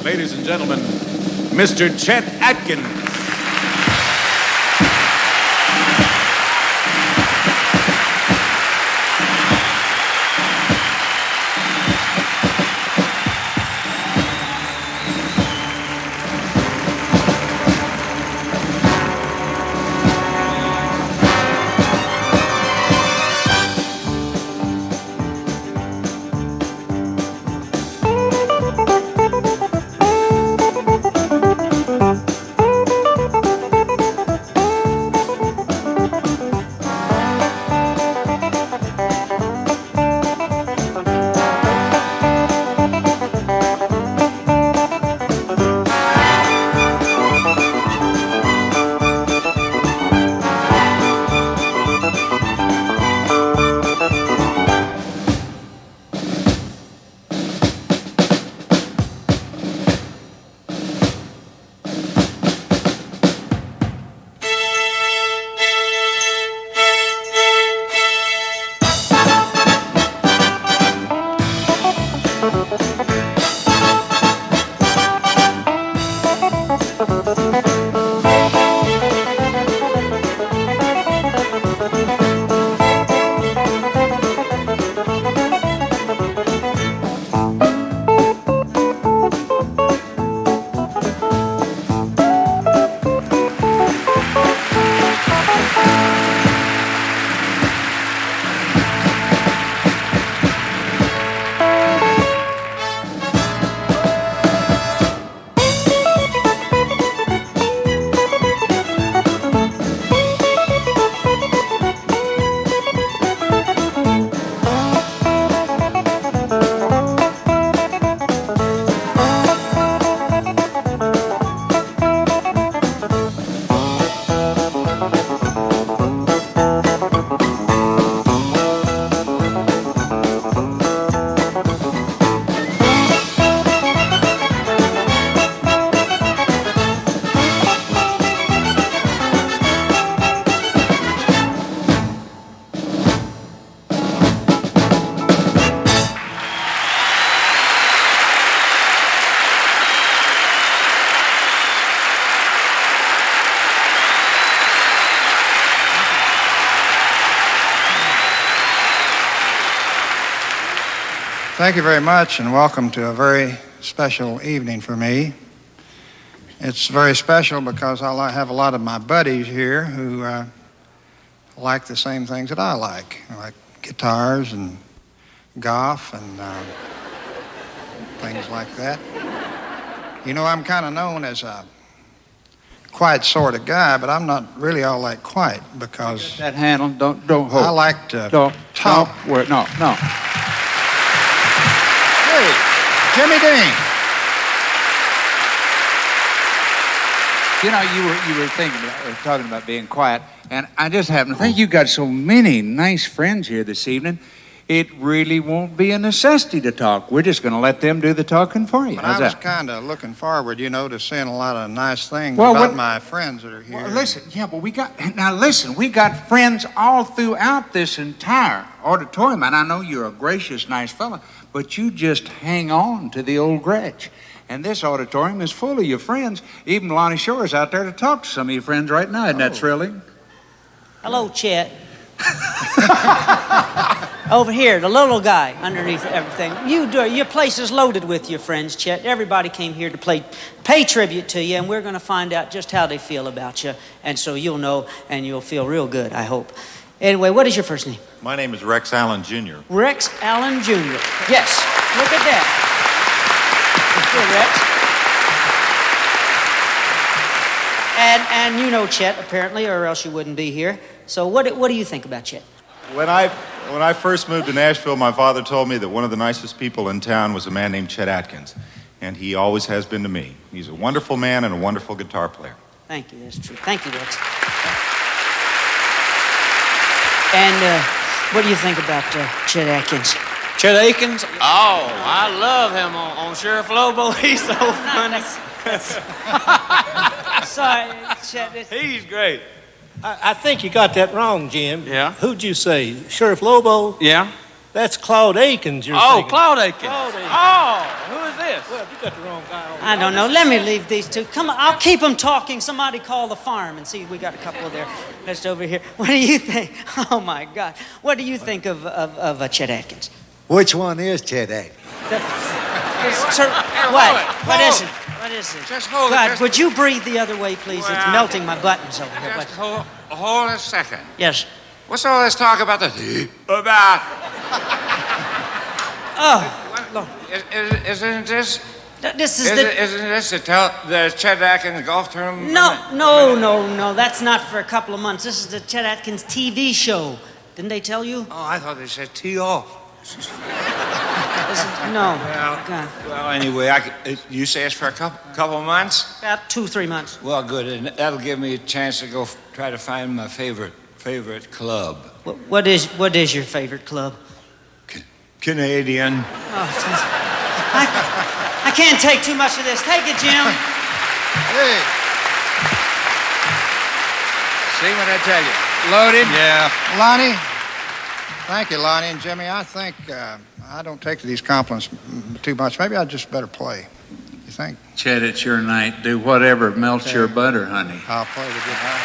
Ladies and gentlemen, Mr. Chet Atkins. Thank you very much, and welcome to a very special evening for me. It's very special because I have a lot of my buddies here who like the same things that I like guitars and golf and things like that. You know, I'm kind of known as a quiet sort of guy, but I'm not really all that quiet because that handle, don't hold. I like to talk. No. Hey, Jimmy Dean. You know, you were talking about being quiet, and I just happen to think you got so many nice friends here this evening. It really won't be a necessity to talk. We're just going to let them do the talking for you. But How's I was that? kind of looking forward, to seeing a lot of nice things about my friends that are here. Well, listen, we got friends all throughout this entire auditorium, and I know you're a gracious, nice fella, but you just hang on to the old Gretch. And this auditorium is full of your friends. Even Lonnie Shore's out there to talk to some of your friends right now. Isn't that thrilling? Hello, Chet. Over here, the little guy underneath everything. Your place is loaded with your friends, Chet. Everybody came here to pay tribute to you, and we're going to find out just how they feel about you. And so you'll know, and you'll feel real good, I hope. Anyway, what is your first name? My name is Rex Allen Jr. Rex Allen Jr. Yes, look at that. Here, Rex. And you know Chet, apparently, or else you wouldn't be here. So what do you think about Chet? When I first moved to Nashville, my father told me that one of the nicest people in town was a man named Chet Atkins, and he always has been to me. He's a wonderful man and a wonderful guitar player. Thank you, that's true. Thank you, Rex. And what do you think about Chet Atkins? Chet Atkins? Oh, I love him on Sheriff Lobo. He's so funny. Sorry, Chet. He's great. I think you got that wrong, Jim. Yeah? Who'd you say? Sheriff Lobo? Yeah. That's Claude Atkins you're Oh, thinking. Claude Atkins. Claude Atkins. Oh, who is this? Well, you got the wrong guy on. I don't know. Let me leave these two. Come on, I'll keep them talking. Somebody call the farm and see. We got a couple there just over here. What do you think? Oh, my God. What do you think of Chet Atkins? Which one is Chet Atkins? What is it? What is it? Just hold it. God, Just- would you breathe the other way, please? It's Well, melting my buttons over here. Just hold a second. Yes. What's all this talk about about? Oh, Lord. Isn't this? This is Isn't this the Chet Atkins golf tournament? No. That's not for a couple of months. This is the Chet Atkins TV show. Didn't they tell you? Oh, I thought they said tee off. No. Well, anyway, you say it's for a couple of months? About 2-3 months. Well, good, and that'll give me a chance to go try to find my favorite club. What is your favorite club? Canadian. Oh, I can't take too much of this. Take it, Jim. Hey. See what I tell you? Loaded? Yeah. Lonnie. Thank you, Lonnie and Jimmy. I think I don't take these compliments too much. Maybe I just better play. You think? Chet, it's your night. Do whatever melts your butter, honey. I'll play the guitar.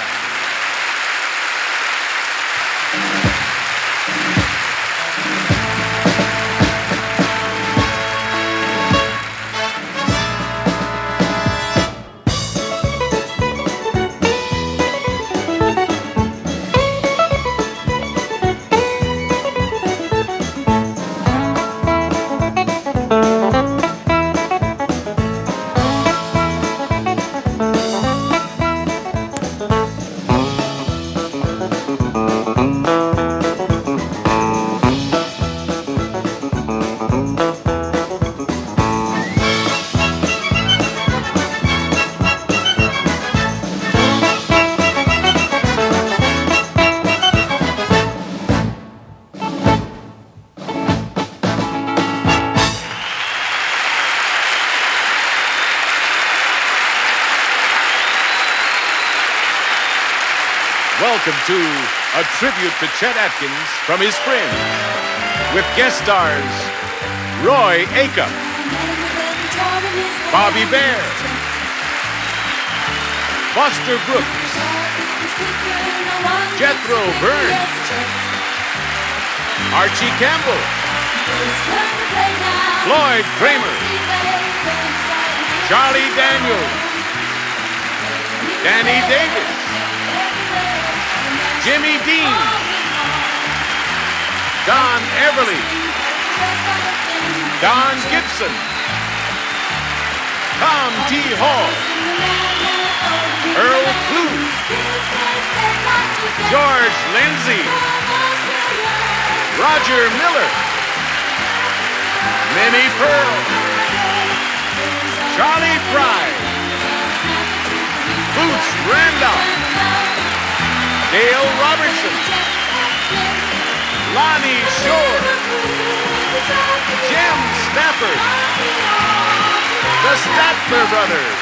Welcome to a tribute to Chet Atkins from his friends, with guest stars Roy Acuff, Bobby Bear, Foster Brooks, Jethro Burns, Archie Campbell, Floyd Cramer, Charley Daniels, Danny Davis, Jimmy Dean, Don Everly, Don Gibson, Tom T. Hall, Earl Klugh, George Lindsay, Roger Miller, Minnie Pearl, Charlie Fry, Boots Randolph, Dale Robertson, Lonnie Shore, Jim Stafford, the Statler brothers,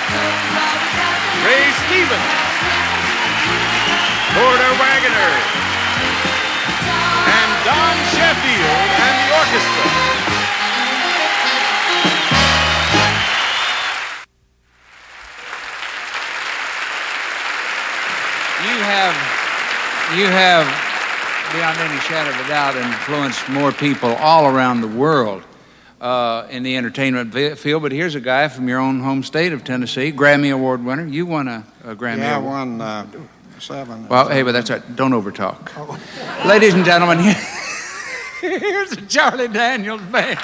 Ray Stevens, Porter Wagoner, and Don Sheffield and the orchestra. You have, beyond any shadow of a doubt, influenced more people all around the world in the entertainment field. But here's a guy from your own home state of Tennessee, Grammy Award winner. You won a Grammy Yeah, I Award. won 7. Well, hey, but that's right. Don't overtalk. Ladies and gentlemen, here's the Charley Daniels Band.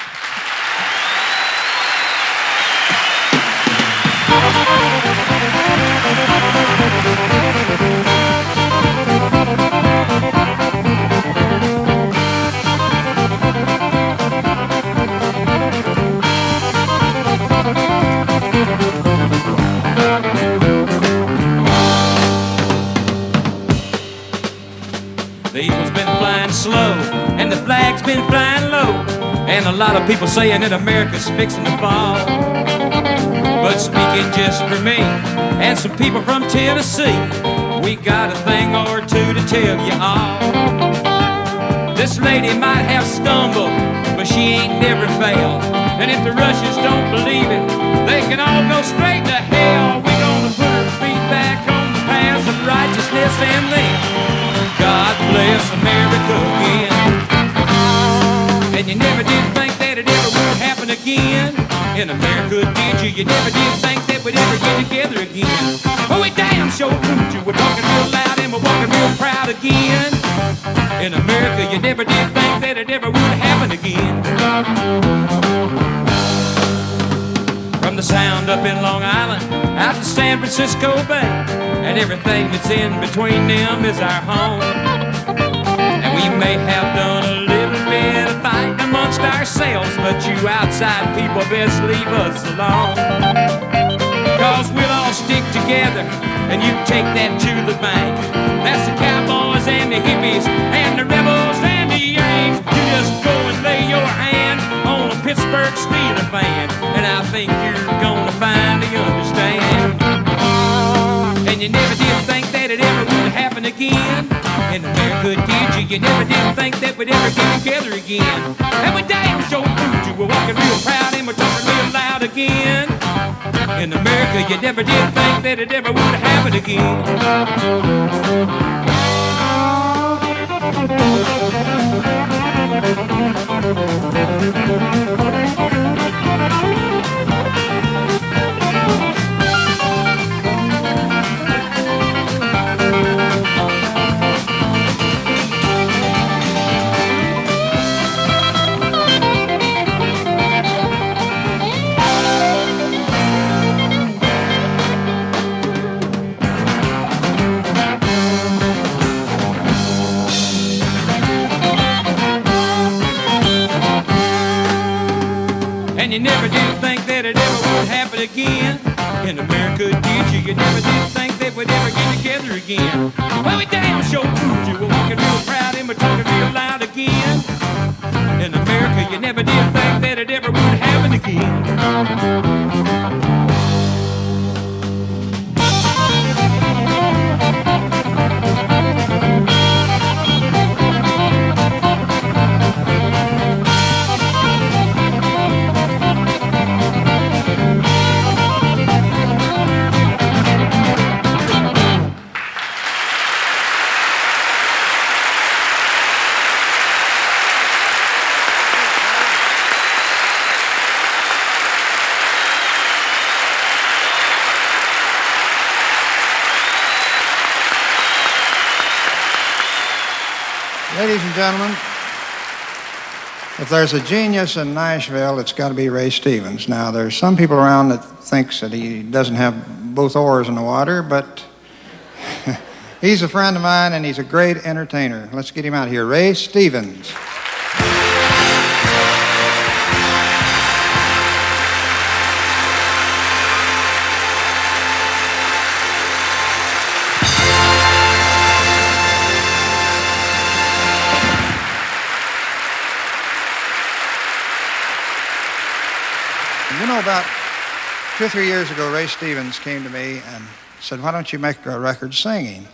The eagle's been flying slow, and the flag's been flying low, and a lot of people saying that America's fixing to fall. But speaking just for me, and some people from Tennessee, we got a thing or two to tell you all. This lady might have stumbled, but she ain't never failed. And if the Russians don't believe it, they can all go straight to hell. We're gonna put her feet back on the paths of righteousness and then God bless America again. And you never did think that it ever would happen again. In America, did you? You never did think that we'd ever get together again. But we damn sure proved you. We're talking real loud and we're walking real proud again. In America, you never did think that it ever would happen again. From the Sound up in Long Island, out to San Francisco Bay, and everything that's in between them is our home. And we may have done a little bit of fighting amongst ourselves, but you outside people best leave us alone. Cause we'll all stick together, and you take that to the bank. That's the cowboys and the hippies, and the rebels and the Yanks. You just go and lay your hand on a Pittsburgh Steelers fan, and I think you're gonna find you understand. And you never did think that it ever would happen again. In America, did you? You never did think that we'd ever get together again. And we damn sure proved you. We're walking real proud and we're talking real loud again. In America, you never did think that it ever would happen again. You never did think that it ever would happen again. In America, did you? You never did think that we'd ever get together again. Well, we damn sure proved you. We're walking real proud and we're talking real loud again. In America, you never did think that it ever would happen again. Ladies and gentlemen, if there's a genius in Nashville, it's got to be Ray Stevens. Now, there's some people around that thinks that he doesn't have both oars in the water, but he's a friend of mine and he's a great entertainer. Let's get him out here. Ray Stevens. You know, about 2 or 3 years ago, Ray Stevens came to me and said, "Why don't you make a record singing?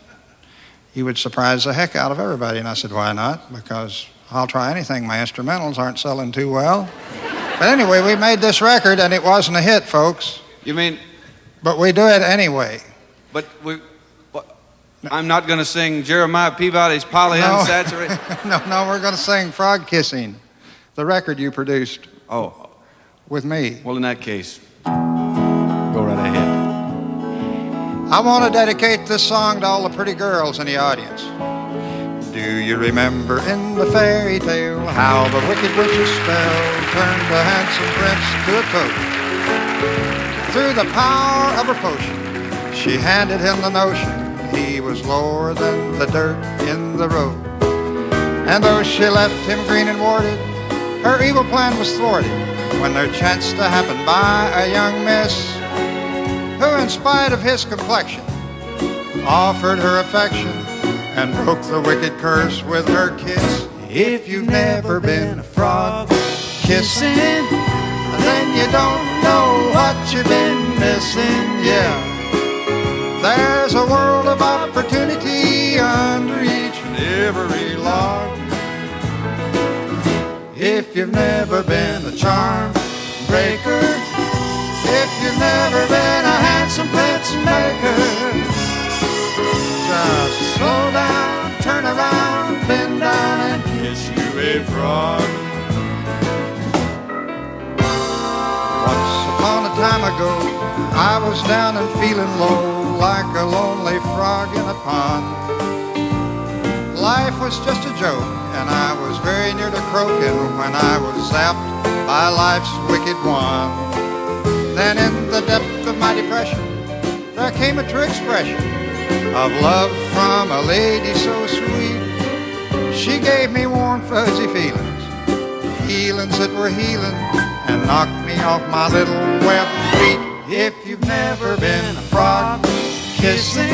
You would surprise the heck out of everybody." And I said, "Why not? Because I'll try anything. My instrumentals aren't selling too well." But anyway, we made this record, and it wasn't a hit, folks. You mean? But we do it anyway. But I'm not going to sing Jeremiah Peabody's Polyunsaturated. No, we're going to sing Frog Kissing, the record you produced. Oh. With me. Well, in that case, go right ahead. I want to dedicate this song to all the pretty girls in the audience. Do you remember in the fairy tale how the wicked witch's spell turned the handsome prince to a toad? Through the power of her potion, she handed him the notion he was lower than the dirt in the road. And though she left him green and warded, her evil plan was thwarted when there chanced to happen by a young miss who, in spite of his complexion, offered her affection and broke the wicked curse with her kiss. If you've never been a frog kissing, then you don't know what you've been missing, yeah. There's a world of opportunity under each and every log. you've never been a charm breaker, if you've never been a handsome pencil maker, just slow down, turn around, bend down and kiss you a frog. Once upon a time ago, I was down and feeling low, like a lonely frog in a pond. Life was just a joke, and I was very near to croaking when I was zapped by life's wicked wand. Then in the depth of my depression, there came a true expression of love from a lady so sweet. She gave me warm, fuzzy feelings, feelings that were healing, and knocked me off my little web feet. If you've never been a frog kissing,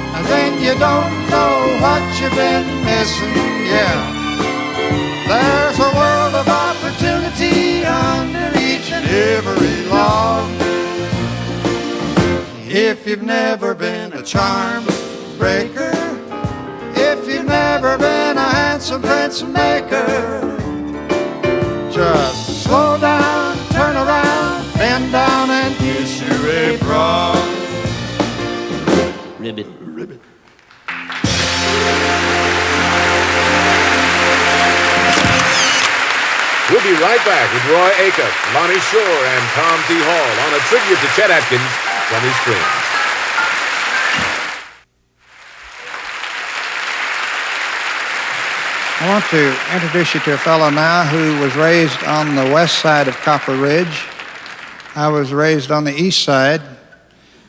and then you don't know what you've been missing, yeah. There's a world of opportunity under each and every log. If you've never been a charm breaker, if you've never been a handsome pencil maker, just slow down, turn around, bend down and kiss you a frog. Ribbit. Ribbit. We'll be right back with Roy Acuff, Lonnie Shore, and Tom T. Hall on a tribute to Chet Atkins from his friends. I want to introduce you to a fellow now who was raised on the west side of Copper Ridge. I was raised on the east side.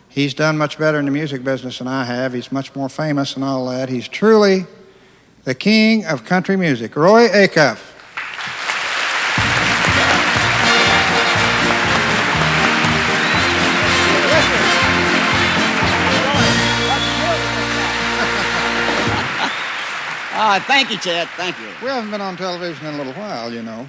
He's done much better in the music business than I have. He's much more famous and all that. He's truly the king of country music, Roy Acuff. Thank you, Chet. Thank you. We haven't been on television in a little while, you know.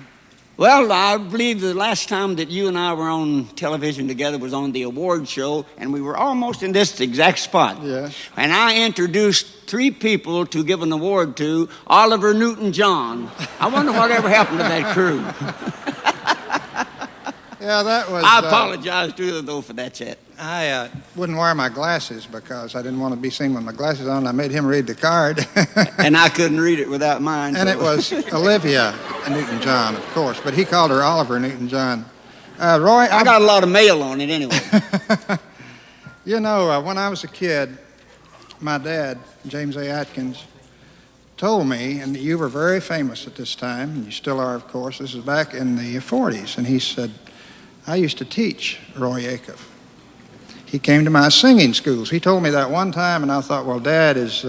Well, I believe the last time that you and I were on television together was on the award show, and we were almost in this exact spot. Yes. And I introduced 3 people to give an award to, Oliver Newton-John. I wonder whatever happened to that crew. Yeah, that was... I apologize to you, though, for that, Chet. I wouldn't wear my glasses because I didn't want to be seen with my glasses on. I made him read the card. And I couldn't read it without mine. And so. it was Olivia Newton-John, of course, but he called her Oliver Newton-John. Roy... I got a lot of mail on it anyway. You know, when I was a kid, my dad, James A. Atkins, told me, and you were very famous at this time, and you still are, of course. This is back in the 40s, and he said, I used to teach Roy Acuff. He came to my singing schools. He told me that one time, and I thought, well, Dad is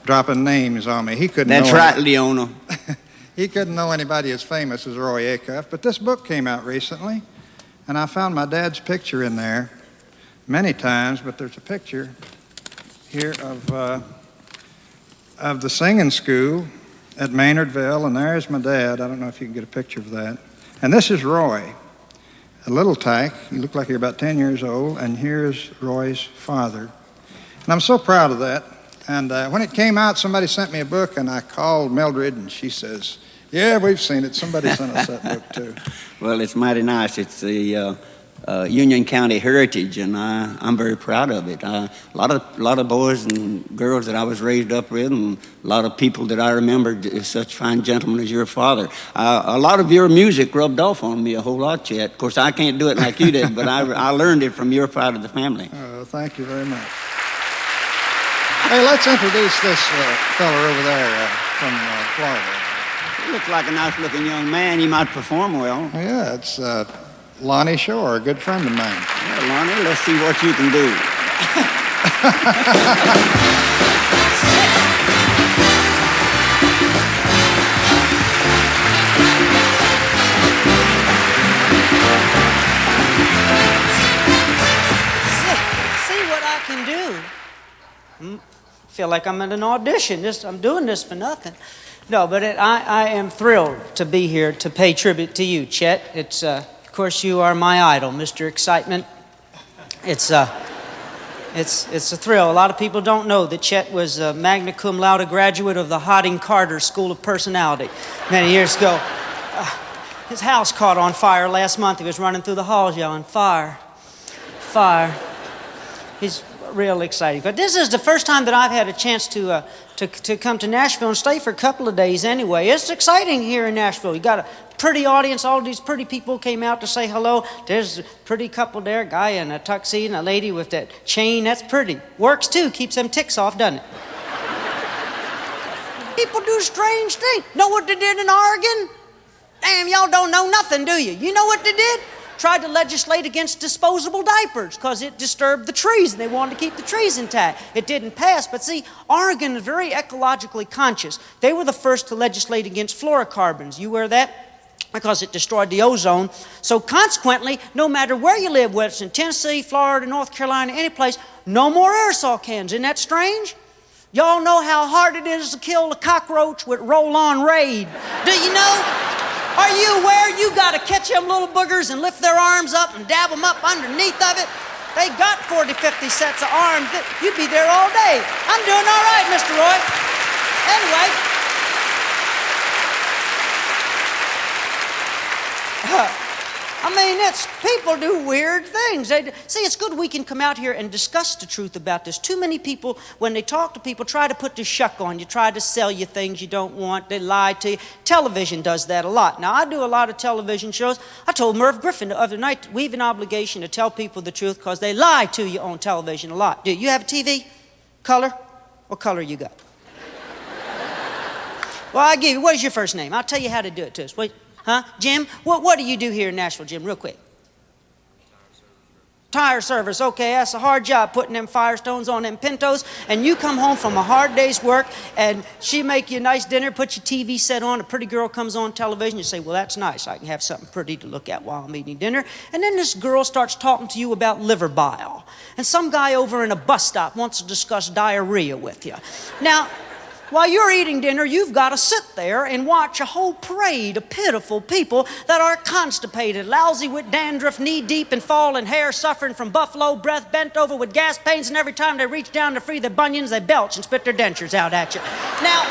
dropping names on me. He couldn't. That's right, Leona. He couldn't know anybody as famous as Roy Acuff. But this book came out recently, and I found my dad's picture in there many times. But there's a picture here of the singing school at Maynardville, and there's my dad. I don't know if you can get a picture of that. And this is Roy. A little tyke. You look like you're about 10 years old, and here's Roy's father. And I'm so proud of that. And when it came out, somebody sent me a book, and I called Mildred, and she says, yeah, we've seen it. Somebody sent us that book, too. Well, it's mighty nice. It's the Union County Heritage, and I'm very proud of it. A lot of boys and girls that I was raised up with, and a lot of people that I remembered as such fine gentlemen as your father. A lot of your music rubbed off on me a whole lot, Chet. Of course, I can't do it like you did, but I learned it from your side of the family. Oh, thank you very much. Hey, let's introduce this fella over there from Florida. He looks like a nice-looking young man. He might perform well. Yeah, it's Lonnie Shore, a good friend of mine. Yeah, Lonnie, let's see what you can do. See what I can do. Feel like I'm at an audition. I'm doing this for nothing. No, but I am thrilled to be here to pay tribute to you, Chet. It's of course, you are my idol, Mr. Excitement. It's a thrill. A lot of people don't know that Chet was a magna cum laude graduate of the Harding Carter School of Personality many years ago. His house caught on fire last month. He was running through the halls yelling, "Fire, fire." He's real excited. But this is the first time that I've had a chance to come to Nashville and stay for a couple of days anyway. It's exciting here in Nashville. You got a pretty audience. All these pretty people came out to say hello. There's a pretty couple there, a guy in a tuxedo and a lady with that chain. That's pretty. Works too. Keeps them ticks off, doesn't it? People do strange things. Know what they did in Oregon? Damn, y'all don't know nothing, do you? You know what they did? Tried to legislate against disposable diapers because it disturbed the trees and they wanted to keep the trees intact. It didn't pass, but see, Oregon is very ecologically conscious. They were the first to legislate against fluorocarbons. You aware of that? Because it destroyed the ozone. So consequently, no matter where you live, whether it's in Tennessee, Florida, North Carolina, any place, no more aerosol cans. Isn't that strange? Y'all know how hard it is to kill a cockroach with roll-on Raid. Do you know? Are you aware you got to catch them little boogers and lift their arms up and dab them up underneath of it? They got 40, 50 sets of arms. You'd be there all day. I'm doing all right, Mr. Roy. Anyway. I mean, people do weird things. See, it's good we can come out here and discuss the truth about this. Too many people, when they talk to people, try to put the shuck on you, try to sell you things you don't want. They lie to you. Television does that a lot. Now, I do a lot of television shows. I told Merv Griffin the other night, we have an obligation to tell people the truth because they lie to you on television a lot. Do you have a TV? Color? What color you got? Well, I give you, what is your first name? I'll tell you how to do it to us. Wait. Huh? Jim? What do you do here in Nashville, Jim, real quick? Tire service. Okay, that's a hard job, putting them Firestones on them Pintos, and you come home from a hard day's work, and she make you a nice dinner, put your TV set on, a pretty girl comes on television, you say, well, that's nice, I can have something pretty to look at while I'm eating dinner, and then this girl starts talking to you about liver bile, and some guy over in a bus stop wants to discuss diarrhea with you. Now, while you're eating dinner, you've got to sit there and watch a whole parade of pitiful people that are constipated, lousy with dandruff, knee-deep in fallen hair, suffering from buffalo breath, bent over with gas pains, and every time they reach down to free their bunions, they belch and spit their dentures out at you. Now,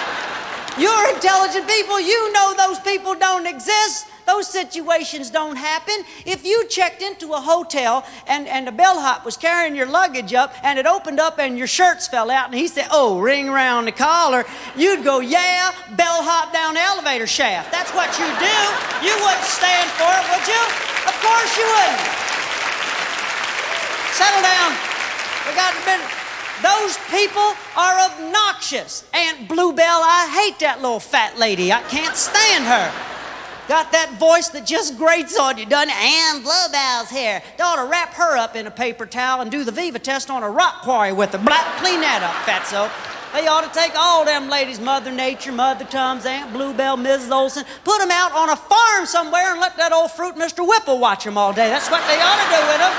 you're intelligent people. You know those people don't exist. Those situations don't happen. If you checked into a hotel and the bellhop was carrying your luggage up and it opened up and your shirts fell out and he said, oh, ring around the collar, you'd go, yeah, bellhop down the elevator shaft. That's what you do. You wouldn't stand for it, would you? Of course you wouldn't. Settle down. We got a minute. Those people are obnoxious. Aunt Bluebell, I hate that little fat lady. I can't stand her. Got that voice that just grates on you, doesn't it? Aunt Bluebell's here. They ought to wrap her up in a paper towel and do the Viva test on a rock quarry with her. Clean that up, fatso. They ought to take all them ladies, Mother Nature, Mother Tums, Aunt Bluebell, Mrs. Olson, put them out on a farm somewhere and let that old fruit Mr. Whipple watch them all day. That's what they ought to do with them.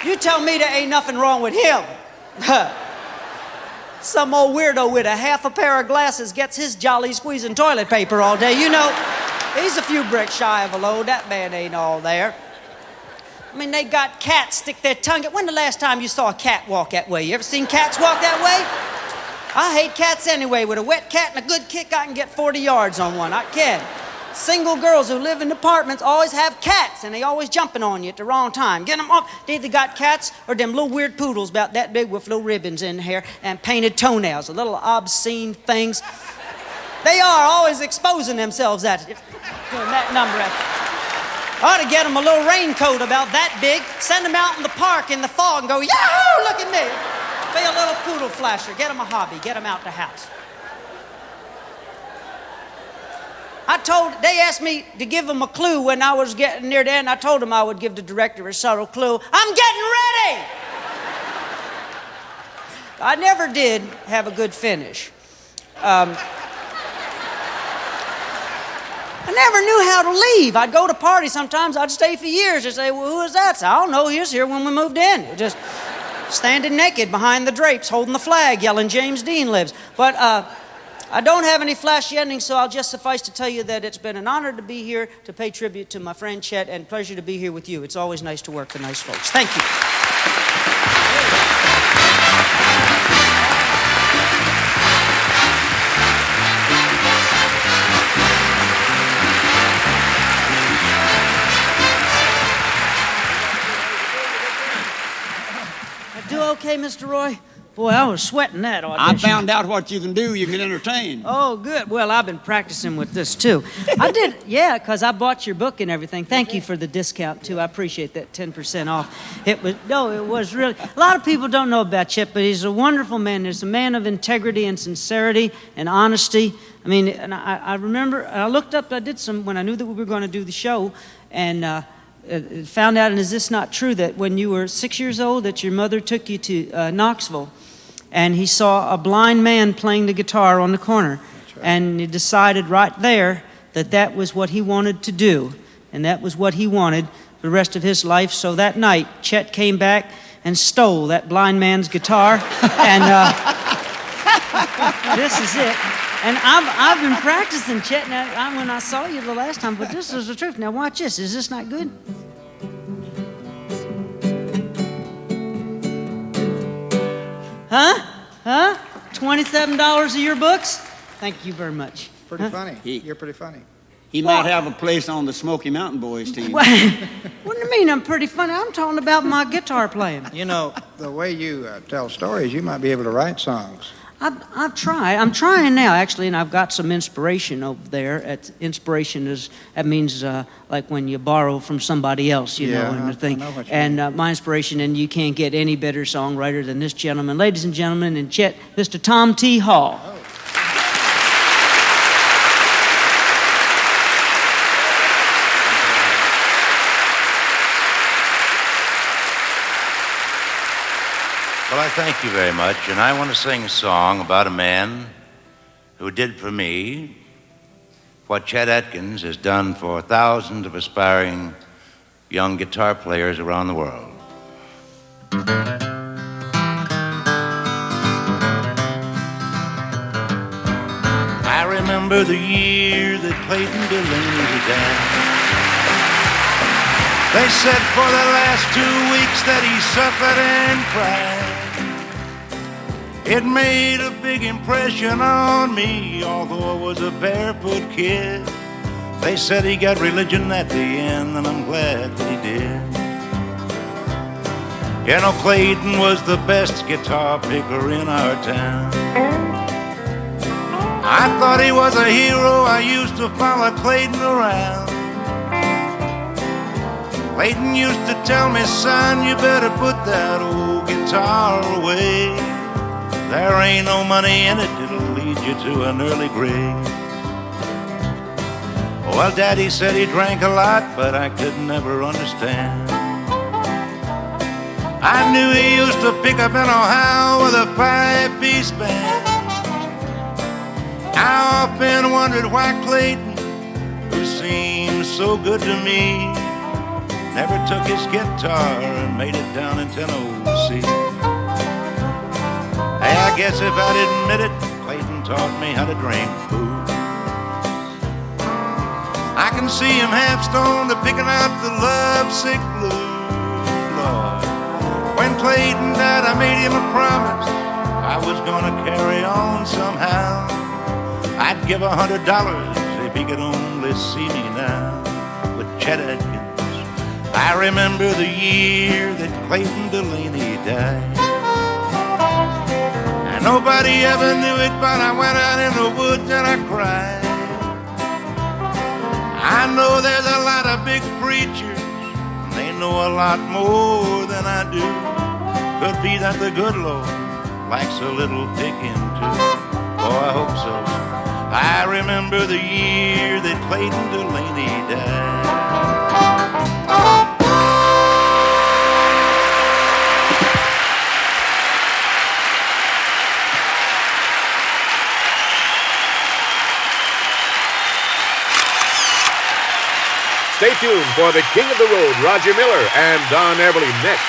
You tell me there ain't nothing wrong with him. Some old weirdo with a half a pair of glasses gets his jolly squeezing toilet paper all day. You know, he's a few bricks shy of a load. That man ain't all there. I mean, they got cats stick their tongue out. When the last time you saw a cat walk that way? You ever seen cats walk that way? I hate cats anyway. With a wet cat and a good kick, I can get 40 yards on one. I can. Single girls who live in apartments always have cats, and they always jumping on you at the wrong time. Get them up. They either got cats or them little weird poodles about that big with little ribbons in hair and painted toenails, the little obscene things. They are always exposing themselves at it. Doing that number after. I ought to get them a little raincoat about that big, send them out in the park in the fog and go, yahoo, look at me. Be a little poodle flasher. Get them a hobby. Get them out the house. They asked me to give them a clue when I was getting near the end. I told them I would give the director a subtle clue. I'm getting ready! I never did have a good finish. I never knew how to leave. I'd go to parties sometimes. I'd stay for years. They'd say, well, who is that? So, I don't know. He was here when we moved in. Just standing naked behind the drapes, holding the flag, yelling, James Dean lives. But I don't have any flashy endings, so I'll just suffice to tell you that it's been an honor to be here to pay tribute to my friend Chet, and pleasure to be here with you. It's always nice to work for nice folks. Thank you. okay, Mr. Roy? Boy, I was sweating that audition. I found out what you can do. You can entertain. Oh, good. Well, I've been practicing with this, too. I did, yeah, because I bought your book and everything. Thank you for the discount, too. I appreciate that 10% off. It was really... A lot of people don't know about Chet, but he's a wonderful man. He's a man of integrity and sincerity and honesty. I mean, and I remember, I looked up, I did some, when I knew that we were going to do the show, and found out, and is this not true, that when you were 6 years old, that your mother took you to Knoxville, and he saw a blind man playing the guitar on the corner. Right. And he decided right there that that was what he wanted to do. And that was what he wanted for the rest of his life. So that night, Chet came back and stole that blind man's guitar. And this is it. And I've been practicing, Chet, now, when I saw you the last time, but this is the truth. Now watch this. Is this not good? Huh? $27 of your books? Thank you very much. Pretty funny. You're pretty funny. He might have a place on the Smoky Mountain Boys team. What do you mean I'm pretty funny? I'm talking about my guitar playing. You know, the way you tell stories, you might be able to write songs. I've tried. I'm trying now, actually, and I've got some inspiration over there. Inspiration that means like when you borrow from somebody else, you know, and the thing. I know what you mean. My inspiration, and you can't get any better songwriter than this gentleman, ladies and gentlemen, and Chet, Mr. Tom T. Hall. Oh. Well, I thank you very much, and I want to sing a song about a man who did for me what Chet Atkins has done for thousands of aspiring young guitar players around the world. I remember the year that Clayton Deleany died. They said for the last 2 weeks that he suffered and cried. It made a big impression on me, although I was a barefoot kid. They said he got religion at the end, and I'm glad that he did. You know, Clayton was the best guitar picker in our town. I thought he was a hero. I used to follow Clayton around. Clayton used to tell me, son, you better put that old guitar away. There ain't no money in it, it'll lead you to an early grave. Well, Daddy said he drank a lot, but I could never understand. I knew he used to pick up in Ohio with a 5-piece band. I often wondered why Clayton, who seemed so good to me, never took his guitar and made it down in Tennessee. Hey, I guess if I'd admit it, Clayton taught me how to drink booze. I can see him half stoned picking out the lovesick blues, Lord. When Clayton died, I made him a promise I was gonna carry on somehow. I'd give $100 if he could only see me now with Chet Atkins. I remember the year that Clayton Deleany died. And nobody ever knew it, but I went out in the woods and I cried. I know there's a lot of big preachers, and they know a lot more than I do. Could be that the good Lord likes a little picking too. Oh, I hope so. I remember the year that Clayton Deleany died. Stay tuned for the King of the Road, Roger Miller, and Don Everly next.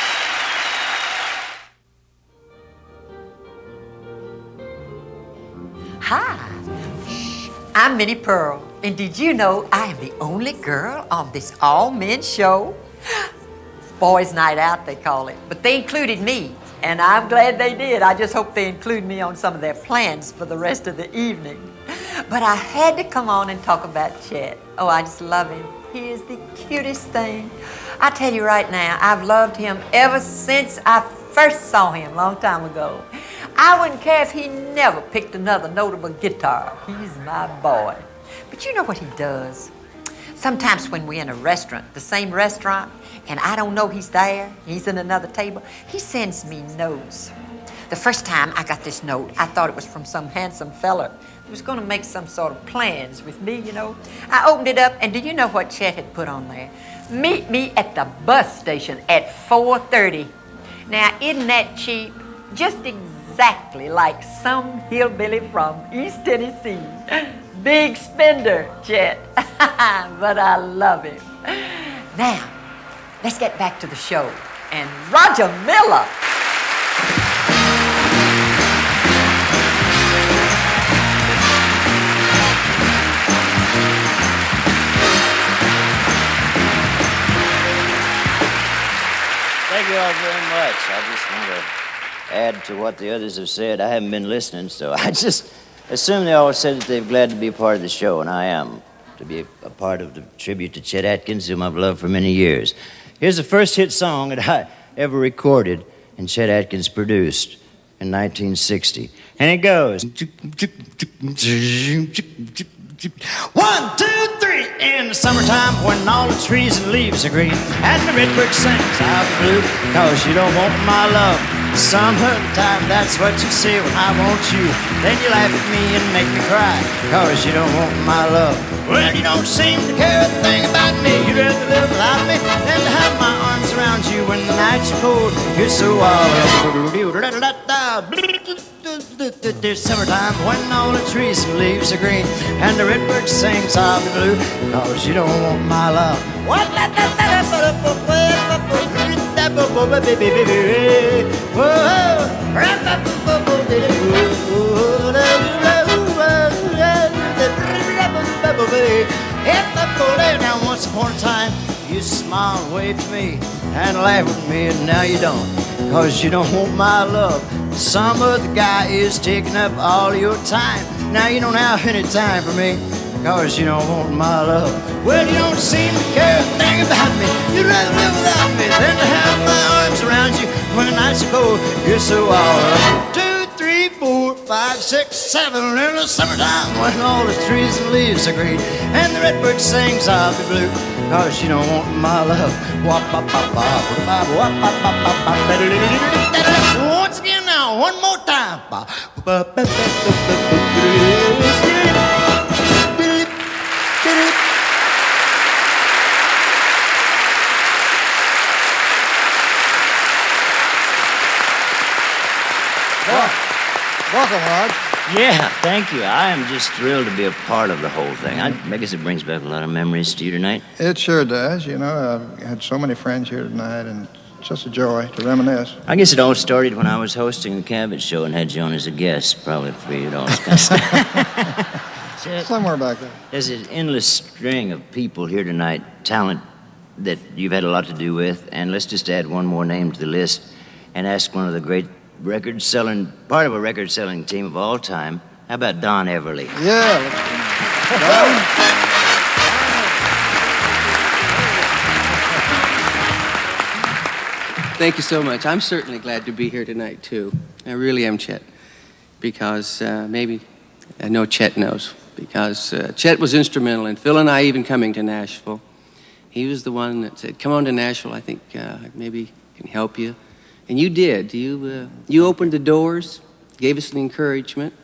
Hi, I'm Minnie Pearl, and did you know I am the only girl on this all-men show? Boys' Night Out, they call it, but they included me, and I'm glad they did. I just hope they include me on some of their plans for the rest of the evening. But I had to come on and talk about Chet. Oh, I just love him. He is the cutest thing. I tell you right now, I've loved him ever since I first saw him a long time ago. I wouldn't care if he never picked another note of a guitar. He's my boy. But you know what he does? Sometimes when we're in a restaurant, the same restaurant, and I don't know he's there, he's in another table, he sends me notes. The first time I got this note, I thought it was from some handsome fella who was going to make some sort of plans with me, you know. I opened it up, and do you know what Chet had put on there? Meet me at the bus station at 4:30. Now, isn't that cheap? Just exactly like some hillbilly from East Tennessee. Big spender, Chet. But I love him. Now, let's get back to the show. And Roger Miller. Thank you all very much. I just want to add to what the others have said. I haven't been listening, so I just assume they all said that they're glad to be a part of the show, and I am, to be a part of the tribute to Chet Atkins, whom I've loved for many years. Here's the first hit song that I ever recorded and Chet Atkins produced in 1960. And it goes... 1, 2, 3. In the summertime when all the trees and leaves are green and the redbird sings out the blue, cause you don't want my love. Summertime, that's what you say when I want you. Then you laugh at me and make me cry, cause you don't want my love. Well, you don't seem to care a thing about me. You'd rather live without me than to have my arms around you when the nights are cold. You're so wild. There's summertime when all the trees and leaves are green and the redbird sings of the blue, cause you don't want my love. Now once upon a time you smiled and waved to me and laughed with me, and now you don't, cause you don't want my love. Some other guy is taking up all your time. Now you don't have any time for me, cause you don't want my love. Well, you don't seem to care a thing about me. You'd rather live without me than to have my arms around you when the nights are cold. You're so all up. 2, 3, 4, 5, 6, 7 in the summertime when all the trees and leaves are green and the redbird sings of the blue, cause you don't want my love. Once again now, one more time. Welcome, Rod. Yeah, thank you. I am just thrilled to be a part of the whole thing. I guess it brings back a lot of memories to you tonight. It sure does. You know, I've had so many friends here tonight, and it's just a joy to reminisce. I guess it all started when I was hosting the Cabot Show and had you on as a guest, probably for you to all this kind of stuff. Somewhere back there. There's an endless string of people here tonight, talent that you've had a lot to do with, and let's just add one more name to the list and ask one of the great part of a record-selling team of all time. How about Don Everly? Yeah. Don? Thank you so much. I'm certainly glad to be here tonight, too. I really am, Chet, because maybe I know Chet knows, because Chet was instrumental in Phil and I even coming to Nashville. He was the one that said, come on to Nashville, I think maybe I can help you. And you did. You opened the doors, gave us an encouragement,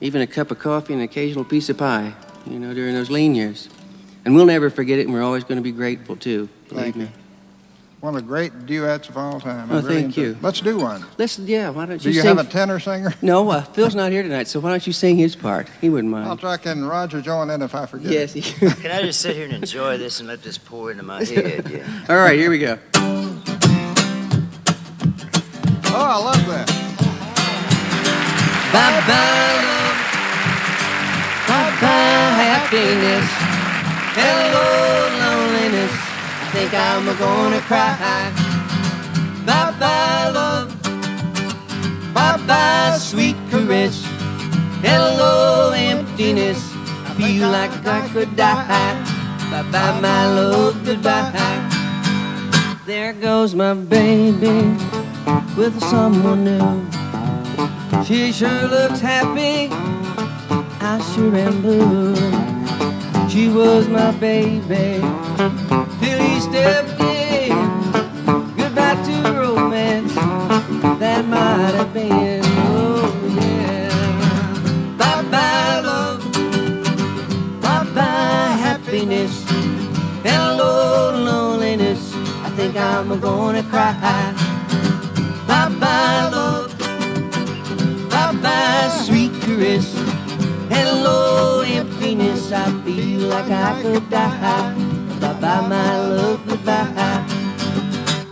even a cup of coffee and an occasional piece of pie, you know, during those lean years. And we'll never forget it, and we're always going to be grateful, too. Believe me. One of the great duets of all time. Oh, thank you. Let's do one. Yeah, why don't Do you you sing? have a tenor singer? No, Phil's not here tonight, so why don't you sing his part? He wouldn't mind. I'll try and Roger join in if I forget. Yes. Can I just sit here and enjoy this and let this pour into my head? Yeah. All right, here we go. Oh, I love that. Bye-bye, love. Bye-bye, happiness. Hello, loneliness. I think I'm gonna cry. Bye-bye, love. Bye-bye, sweet caress. Hello, emptiness. I feel like I could die. Bye-bye, my love, goodbye. There goes my baby. with someone new. She sure looks happy, I sure am blue. She was my baby till he stepped in. Goodbye to romance that might have been. Oh yeah. Bye-bye love, bye-bye happiness. Hello loneliness, I think I'm gonna cry. Bye-bye love, bye-bye sweet caress. Hello emptiness, I feel like I could die. Bye-bye my love, goodbye.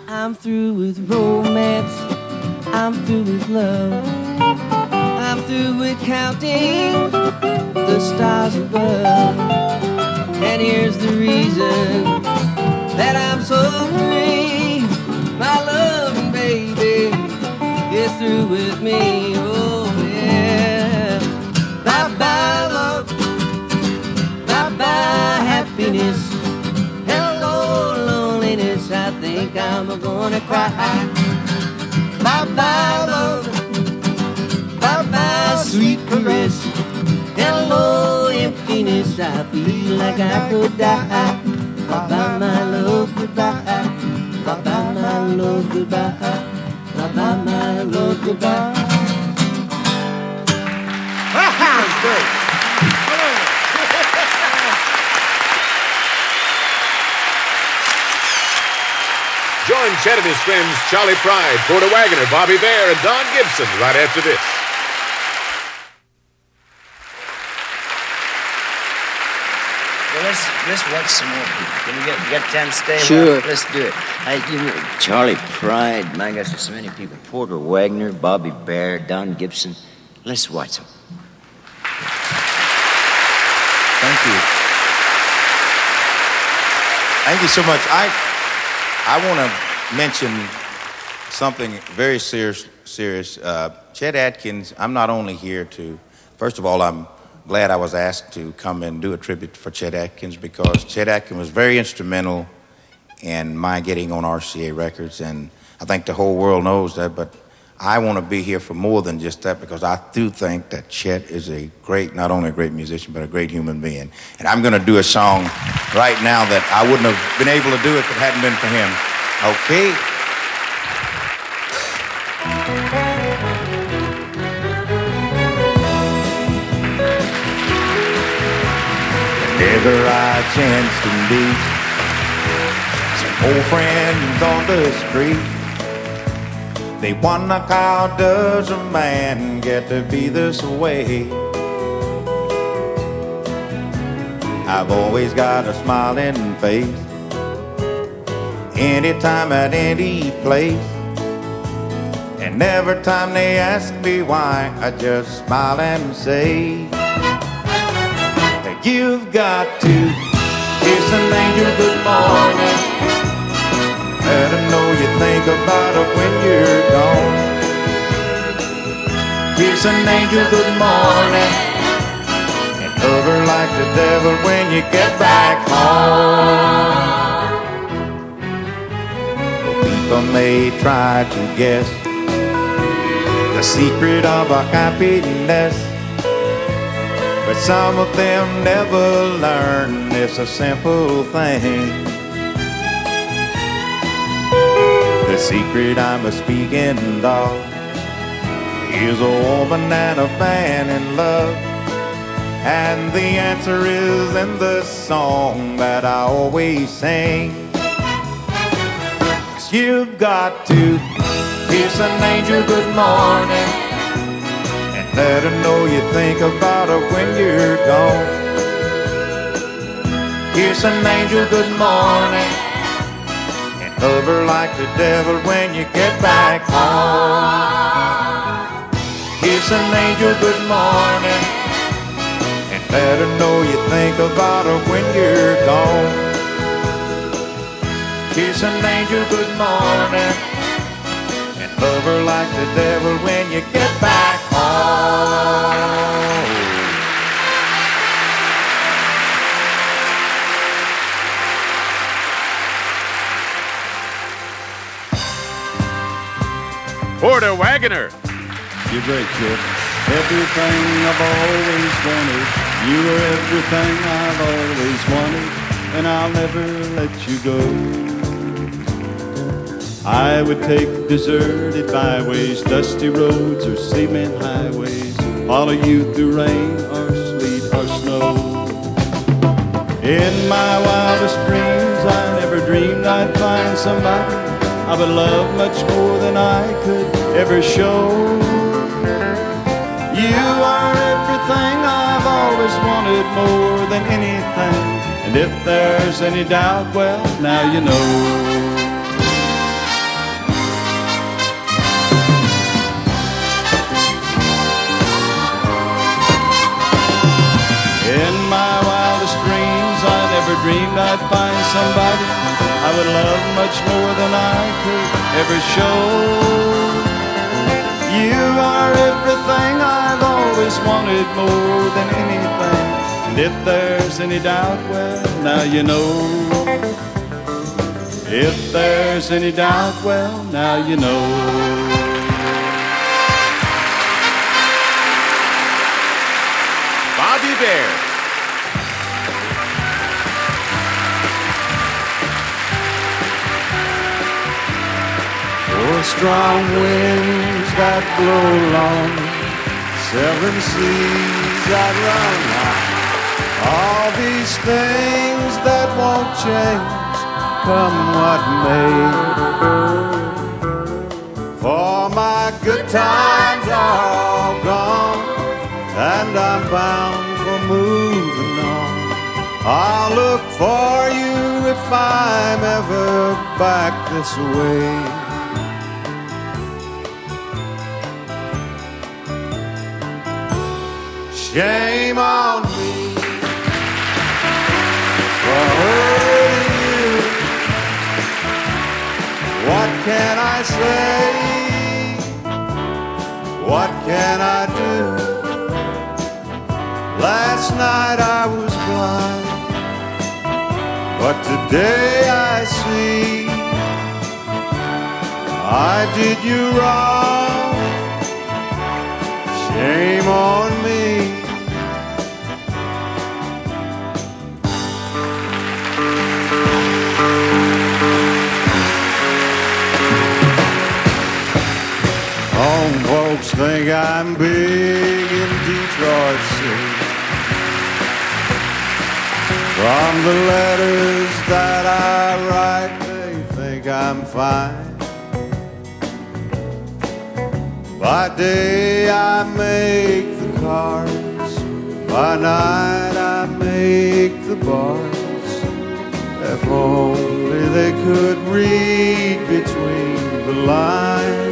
I'm through with romance, I'm through with love. I'm through with counting the stars above. And here's the reason that I'm so free. My loving baby is through with me. Oh yeah. Bye-bye love, bye-bye happiness. Hello loneliness, I think I'm gonna cry. Bye-bye love, bye-bye sweet caress. Hello emptiness, I feel like I could die. Bye-bye my love, goodbye. Bye-bye my love, goodbye. Bye-bye my love, goodbye. That was great. Join Chet and his friends Charley Pride, Porter Wagoner, Bobby Bear, and Don Gibson right after this. Well, let's watch some more people. Can we get time to stay? Sure. Well, let's do it. Charley Pride, my gosh, there's so many people. Porter Wagoner, Bobby Bear, Don Gibson. Let's watch them. Thank you. Thank you so much. I want to mention something very serious. Chet Atkins, I'm not only here to, first of all, I'm glad I was asked to come and do a tribute for Chet Atkins because Chet Atkins was very instrumental in my getting on RCA Records, and I think the whole world knows that, but I want to be here for more than just that because I do think that Chet is a great, not only a great musician, but a great human being. And I'm going to do a song right now that I wouldn't have been able to do if it hadn't been for him. Okay? Whenever I chance to meet some old friends on the street, they wonder how does a man get to be this way. I've always got a smiling face, anytime at any place. And every time they ask me why, I just smile and say, you've got to kiss an angel good morning. Let her know you think about her when you're gone. Kiss an angel good morning and hug her like the devil when you get back home. People may try to guess the secret of our happiness, but some of them never learn it's a simple thing. The secret I'm speaking of is a woman and a man in love, and the answer is in the song that I always sing. 'Cause you've got to kiss an angel good morning and let her know you think about her when you're gone. Kiss an angel good morning and hug her like the devil when you get back home. Kiss an angel good morning and let her know you think about her when you're gone. Kiss an angel good morning and hug her like the devil when you get back home. Porter Wagoner. You're great, Chet. Everything I've always wanted. You are everything I've always wanted, and I'll never let you go. I would take deserted byways, dusty roads or cement highways, follow you through rain or sleet or snow. In my wildest dreams, I never dreamed I'd find somebody I would love much more than I could ever show. You are everything I've always wanted more than anything, and if there's any doubt, well, now you know. In my wildest dreams, I never dreamed I'd find somebody I would love much more than I could ever show. You are everything I've always wanted more than anything, and if there's any doubt, well, now you know. If there's any doubt, well, now you know. Bobby Bear. For strong winds that blow along, 7 seas that run high, all these things that won't change, come what may. For my good times are all gone, and I'm bound for moving on. I'll look for you if I'm ever back this way. Shame on me for hurting you. What can I say? What can I do? Last night I was blind, but today I see I did you wrong. Shame on me. Home folks think I'm big in Detroit City. From the letters that I write, they think I'm fine. By day I make the cards, by night I make the bars. If only they could read between the lines.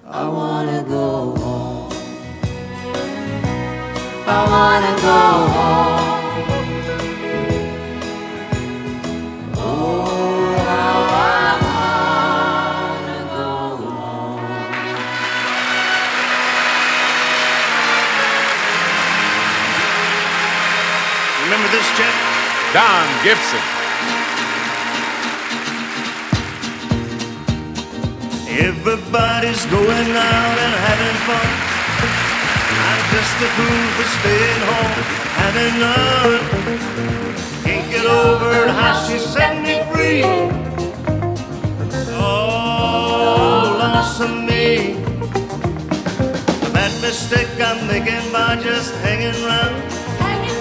I wanna go home. I wanna go home. Remember this, Chet? Don Gibson. Everybody's going out and having fun. I'm just a fool for staying home, having none. Can't get over how she set me free. Oh, lonesome me. The bad mistake I'm making by just hanging around.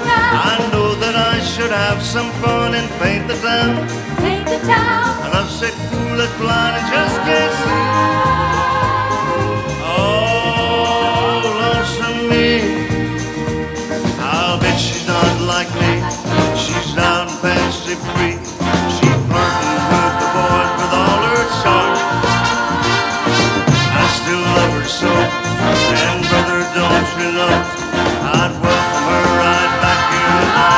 I know that I should have some fun and paint the town. Paint the town. A lovesick fool that's blind and just can't see. Oh, lonesome me. I'll bet she's not like me. She's out and fancy free. She's flirting with the boys with all her charm. I still love her so, and brother, don't you know, I'd welcome her right back here now.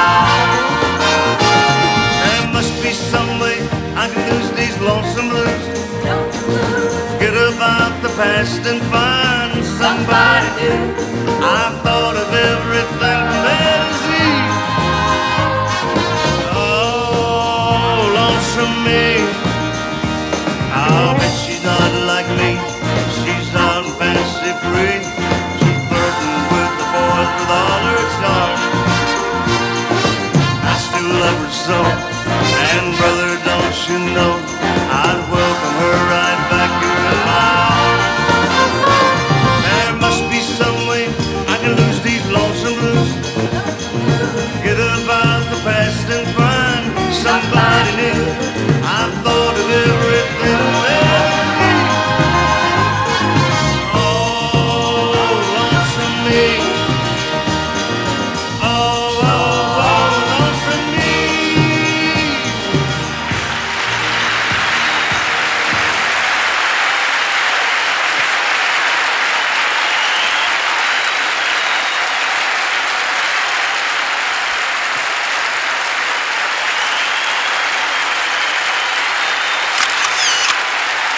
There must be some way I can lose these lonesome blues. Forget about the past and find somebody new. I've thought of everything from A to Z. Oh, lonesome me. I'll bet she's not like me. you know I'd welcome her right back here alive. There must be some way I can lose these lonesome blues. Get about the past and find somebody new. I've thought of everything there. Oh, lonesome me. Oh, lonesome me.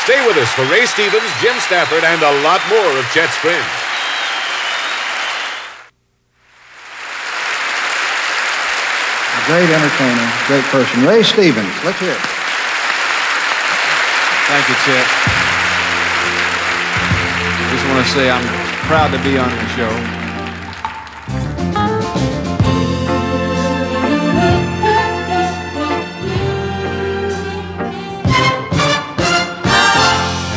Stay with us for Ray Stevens, Jim Stafford, and a lot more of Chet's friends. A great entertainer, great person. Ray Stevens, let's hear it. Thank you, Chet. Just want to say I'm proud to be on the show.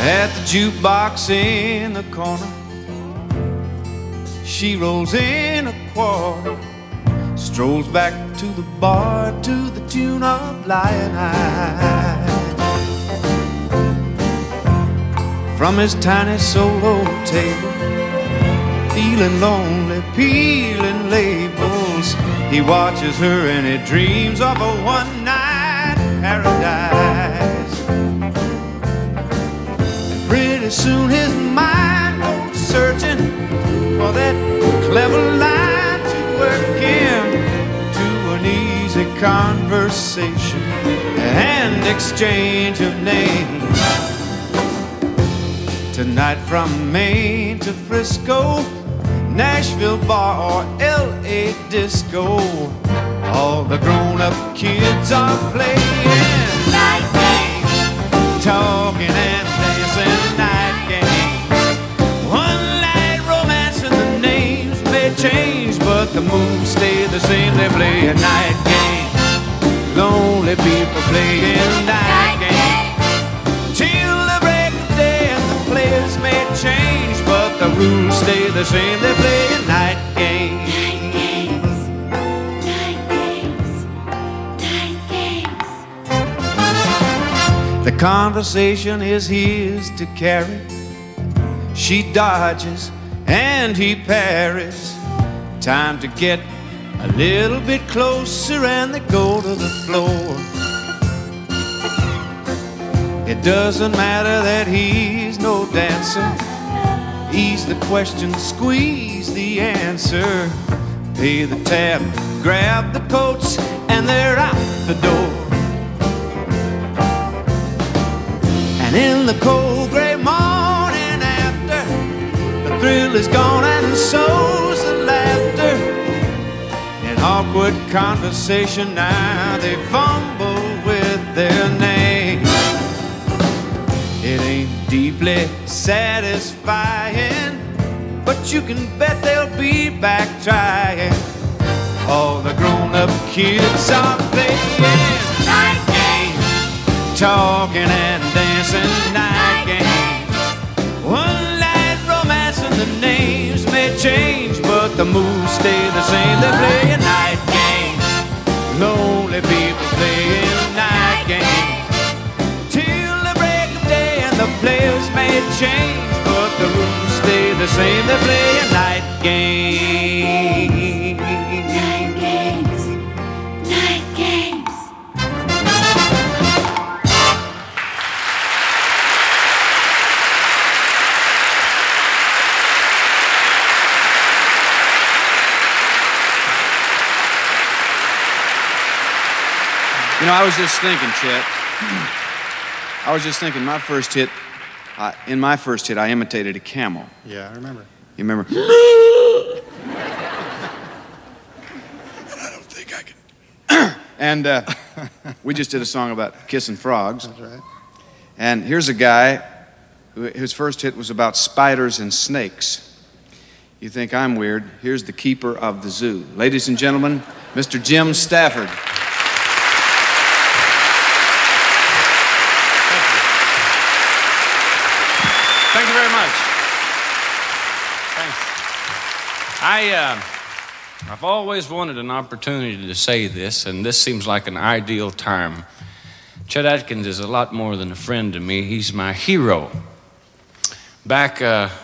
At the jukebox in the corner, she rolls in a quarter, strolls back to the bar to the tune of Lion Eye. From his tiny solo table, feeling lonely, peeling labels, he watches her and he dreams of a one-night paradise. Pretty soon his mind goes searching for that clever line to work him to an easy conversation and exchange of names. Tonight from Maine to Frisco, Nashville bar or L.A. disco, all the grown-up kids are playing night games, talking and dancing night games. One light romance and the names may change, but the moves stay the same. They play a night game. Lonely people playing night games till the break of day, and the players may change, but the rules stay the same. They play a night game. The conversation is his to carry. She dodges and he parries. Time to get a little bit closer and they go to the floor. It doesn't matter that he's no dancer. Ease the question, squeeze the answer. Pay the tab, grab the coats, and they're out the door. And in the cold gray morning after, the thrill is gone and so's the laughter. In awkward conversation now they fumble with their name. It ain't deeply satisfying, but you can bet they'll be back trying. All the grown-up kids are playing night games, talking and dancing night games. One light romance and the names may change, but the moves stay the same. They play a night game. Lonely people playing night games till the break of day, and the players may change, but the rules stay the same. They play a night game. Night games. Night games. You know, I was just thinking, Chet. I was just thinking, my first hit, in my first hit, I imitated a camel. Yeah, I remember. You remember? I don't think I can. And we just did a song about kissing frogs. That's right. And here's a guy whose first hit was about spiders and snakes. You think I'm weird? Here's the keeper of the zoo. Ladies and gentlemen, Mr. Jim Stafford. I've always wanted an opportunity to say this, and this seems like an ideal time. Chet Atkins is a lot more than a friend to me. He's my hero. Back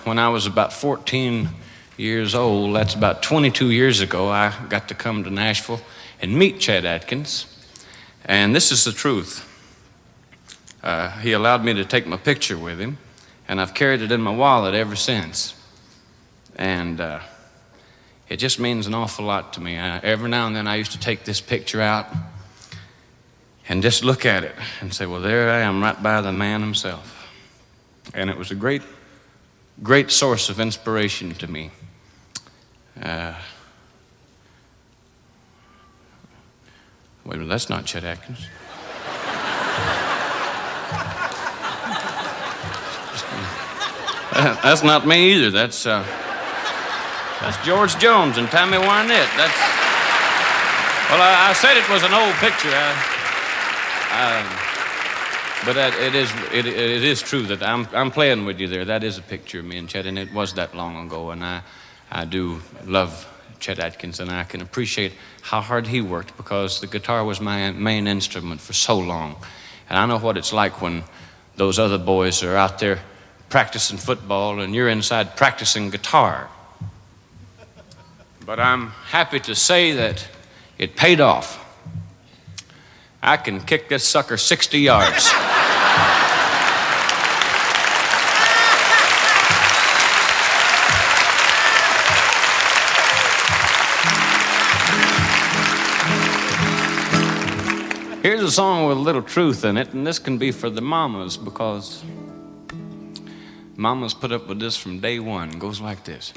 when I was about 14 years old, that's about 22 years ago, I got to come to Nashville and meet Chet Atkins. And this is the truth. He allowed me to take my picture with him, and I've carried it in my wallet ever since. And it just means an awful lot to me. Every now and then I used to take this picture out and just look at it and say, well, there I am right by the man himself. And it was a great, great source of inspiration to me. Wait a minute, that's not Chet Atkins. That's not me either. That's George Jones and Tammy Wynette. Well, I said it was an old picture. But it is true that I'm playing with you there. That is a picture of me and Chet, and it was that long ago. And I do love Chet Atkins, and I can appreciate how hard he worked, because the guitar was my main instrument for so long. And I know what it's like when those other boys are out there practicing football and you're inside practicing guitar. But I'm happy to say that it paid off. I can kick this sucker 60 yards. Here's a song with a little truth in it, and this can be for the mamas, because mamas put up with this from day one. It goes like this.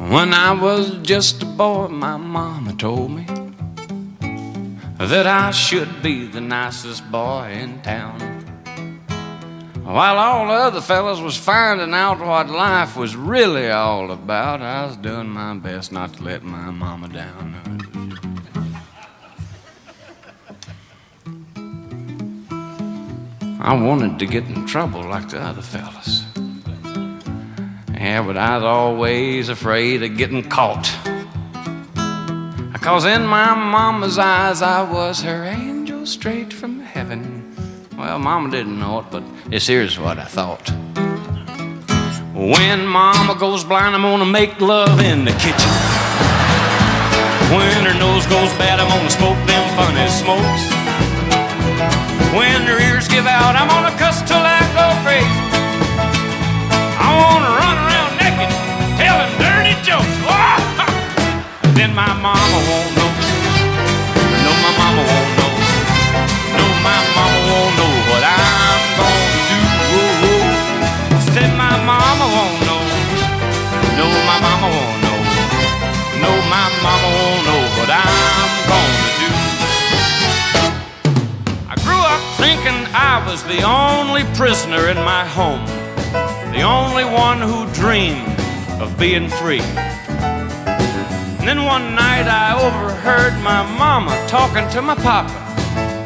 When I was just a boy, my mama told me that I should be the nicest boy in town. While all the other fellas was finding out what life was really all about, I was doing my best not to let my mama down. I wanted to get in trouble like the other fellas. Yeah, but I was always afraid of getting caught. Because in my mama's eyes, I was her angel straight from heaven. Well, mama didn't know it, but here's what I thought. When mama goes blind, I'm gonna make love in the kitchen. When her nose goes bad, I'm gonna smoke them funny smokes. When her ears give out, I'm gonna cuss till I go crazy. I wanna run around naked, telling dirty jokes. Then my mama won't know. No, my mama won't know. No, my mama won't know what I'm gonna do. Said my mama won't know. No, my mama won't know. No, my mama won't know what I'm gonna do. I grew up thinking I was the only prisoner in my home, the only one who dreamed of being free. And then one night I overheard my mama talking to my papa,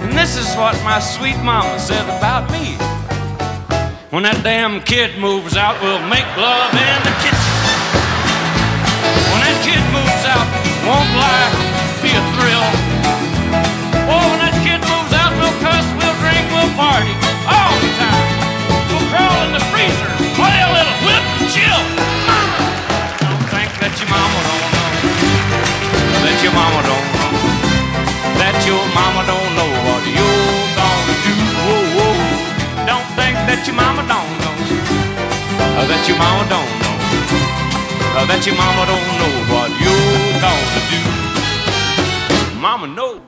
and this is what my sweet mama said about me. When that damn kid moves out, we'll make love in the kitchen. When that kid moves out, won't life be a thrill? Oh, when that kid moves out, we'll cuss, we'll drink, we'll party all the time. We'll crawl in the freezer, play a little whip and chill. Don't think that your mama don't know. That your mama don't know. That your mama don't know what you're gonna do. Whoa, whoa. Don't think that your mama don't know. That your mama don't know. That your mama don't know what you're gonna do. Mama knows.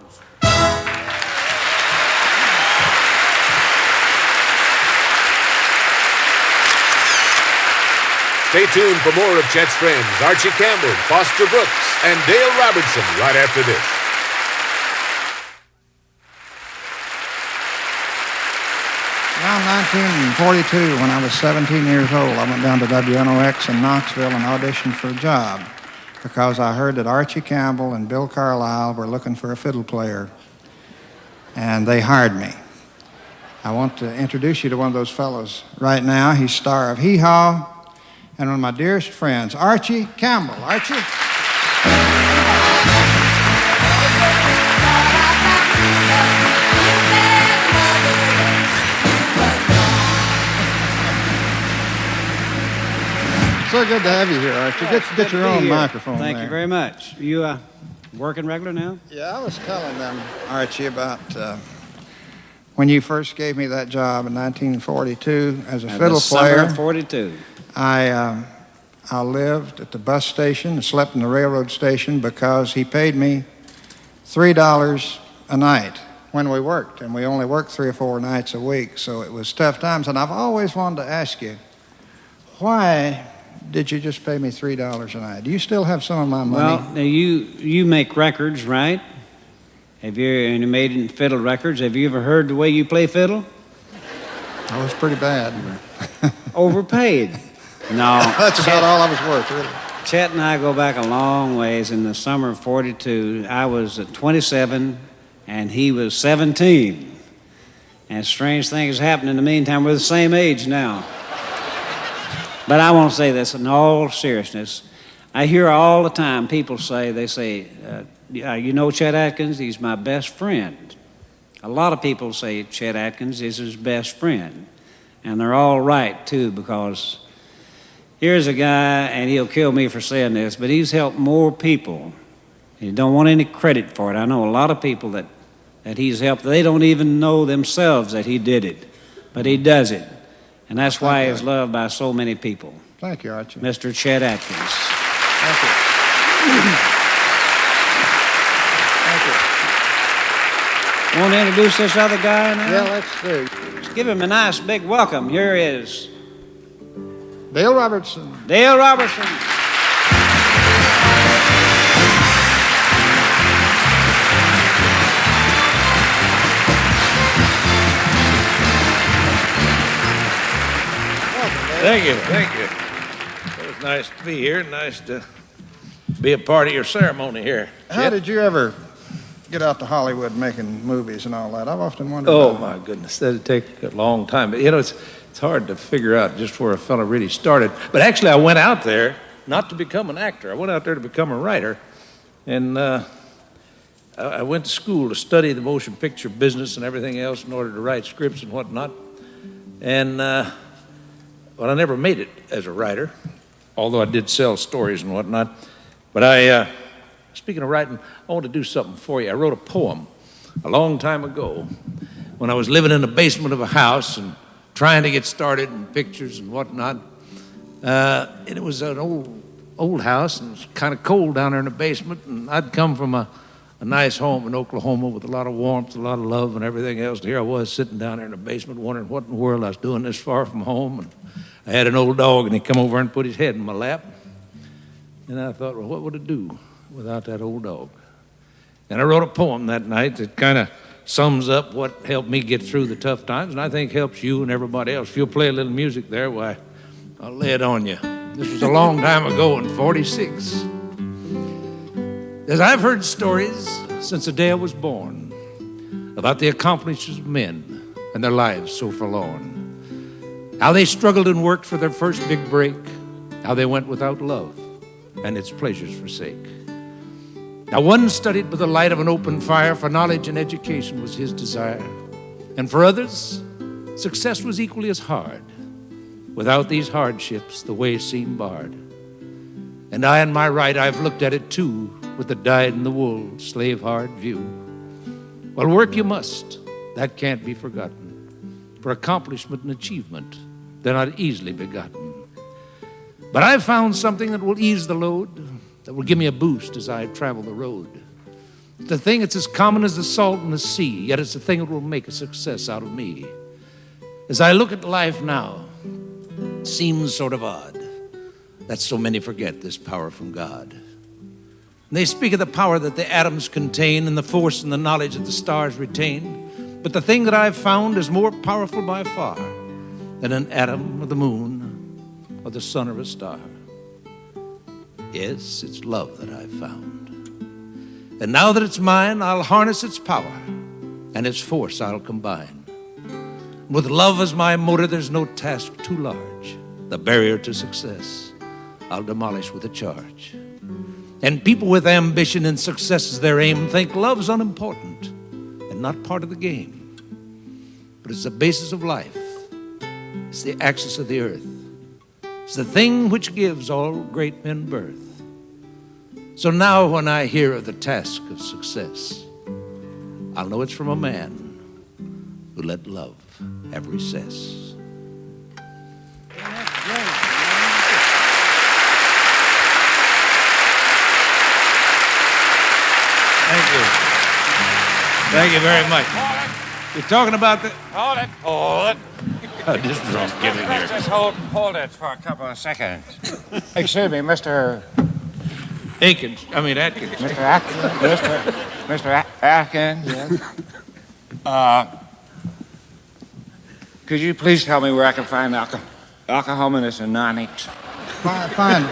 Stay tuned for more of Chet's friends, Archie Campbell, Foster Brooks, and Dale Robertson, right after this. Around 1942, when I was 17 years old, I went down to WNOX in Knoxville and auditioned for a job because I heard that Archie Campbell and Bill Carlisle were looking for a fiddle player, and they hired me. I want to introduce you to one of those fellows right now. He's star of Hee Haw and one of my dearest friends, Archie Campbell. Archie. So good to have you here, Archie. Get your own microphone. Thank you very much. You working regular now? Yeah, I was telling them, Archie, about when you first gave me that job in 1942 as a fiddle player. Summer of 42. I lived at the bus station and slept in the railroad station because he paid me $3 a night when we worked, and we only worked 3 or 4 nights a week, so it was tough times. And I've always wanted to ask you, why did you just pay me $3 a night? Do you still have some of my money? Well, now you make records, right? And you made it in fiddle records. Have you ever heard the way you play fiddle? I was pretty bad. Overpaid. No. That's about all I was worth, really. Chet and I go back a long ways. In the summer of 42, I was 27 and he was 17. And strange things happened in the meantime. We're the same age now. But I want to say this in all seriousness. I hear all the time people say, you know Chet Atkins? He's my best friend. A lot of people say Chet Atkins is his best friend. And they're all right, too, because here's a guy, and he'll kill me for saying this, but he's helped more people. He don't want any credit for it. I know a lot of people that he's helped. They don't even know themselves that he did it, but he does it. And that's why he's loved by so many people. Thank you, Archie. Mr. Chet Atkins. Thank you. Thank you. Want to introduce this other guy now? Yeah, let's do. Let's give him a nice big welcome. Here is Dale Robertson. Dale Robertson. Thank you, thank you. It was nice to be here. Nice to be a part of your ceremony here. How did you ever get out to Hollywood making movies and all that? I've often wondered. Oh, my goodness, that'd take a long time. But, it's hard to figure out just where a fellow really started. But actually, I went out there not to become an actor. I went out there to become a writer. And I went to school to study the motion picture business and everything else in order to write scripts and whatnot. And, well, I never made it as a writer, although I did sell stories and whatnot. But speaking of writing, I want to do something for you. I wrote a poem a long time ago when I was living in the basement of a house and trying to get started in pictures and whatnot. And it was an old house, and it was kind of cold down there in the basement. And I'd come from a nice home in Oklahoma with a lot of warmth, a lot of love and everything else. And here I was sitting down there in the basement wondering what in the world I was doing this far from home. And I had an old dog, and he come over and put his head in my lap. And I thought, well, what would it do without that old dog? And I wrote a poem that night that kind of sums up what helped me get through the tough times, and I think helps you and everybody else. If you'll play a little music there, why, I'll lay it on you. This was a long time ago in 46. As I've heard stories since the day I was born about the accomplishments of men and their lives so forlorn, how they struggled and worked for their first big break, how they went without love and its pleasures forsake. Now one studied by the light of an open fire, for knowledge and education was his desire. And for others, success was equally as hard. Without these hardships, the way seemed barred. And I, in my right, I've looked at it too, with the dyed-in-the-wool, slave-hard view. Well, work you must, that can't be forgotten. For accomplishment and achievement, they're not easily begotten. But I've found something that will ease the load, that will give me a boost as I travel the road. It's a thing that's as common as the salt in the sea, yet it's a thing that will make a success out of me. As I look at life now, it seems sort of odd that so many forget this power from God. And they speak of the power that the atoms contain and the force and the knowledge that the stars retain. But the thing that I've found is more powerful by far than an atom or the moon or the sun or a star. Yes, it's love that I've found. And now that it's mine, I'll harness its power and its force I'll combine. With love as my motor, there's no task too large. The barrier to success, I'll demolish with a charge. And people with ambition and success as their aim think love's unimportant and not part of the game. But it's the basis of life. It's the axis of the earth. It's the thing which gives all great men birth. So now when I hear of the task of success, I'll know it's from a man who let love have recess. Thank you. Thank you very much. You're talking about the... Hold it. Hold it. This drunk, get in here. Just hold it for a couple of seconds. Excuse me, Mr. Atkins. Mr. Atkins. Mr. Atkins. Yes. Could you please tell me where I can find Alcohol Anonymous? Find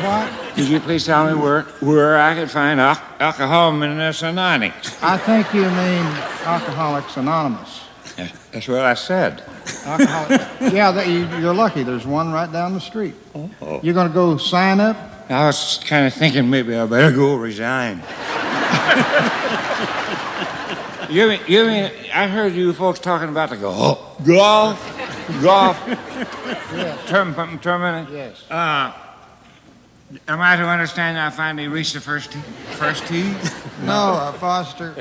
what? Could you please tell me where I can find Alcoholics Anonymous? I think you mean Alcoholics Anonymous. That's what I said. Yeah, you're lucky. There's one right down the street. Oh. You're going to go sign up? I was kind of thinking maybe I better go resign. You mean, I heard you folks talking about the golf? Yeah. Tournament? Yes. Am I to understand I finally reached the first tee? No, Foster,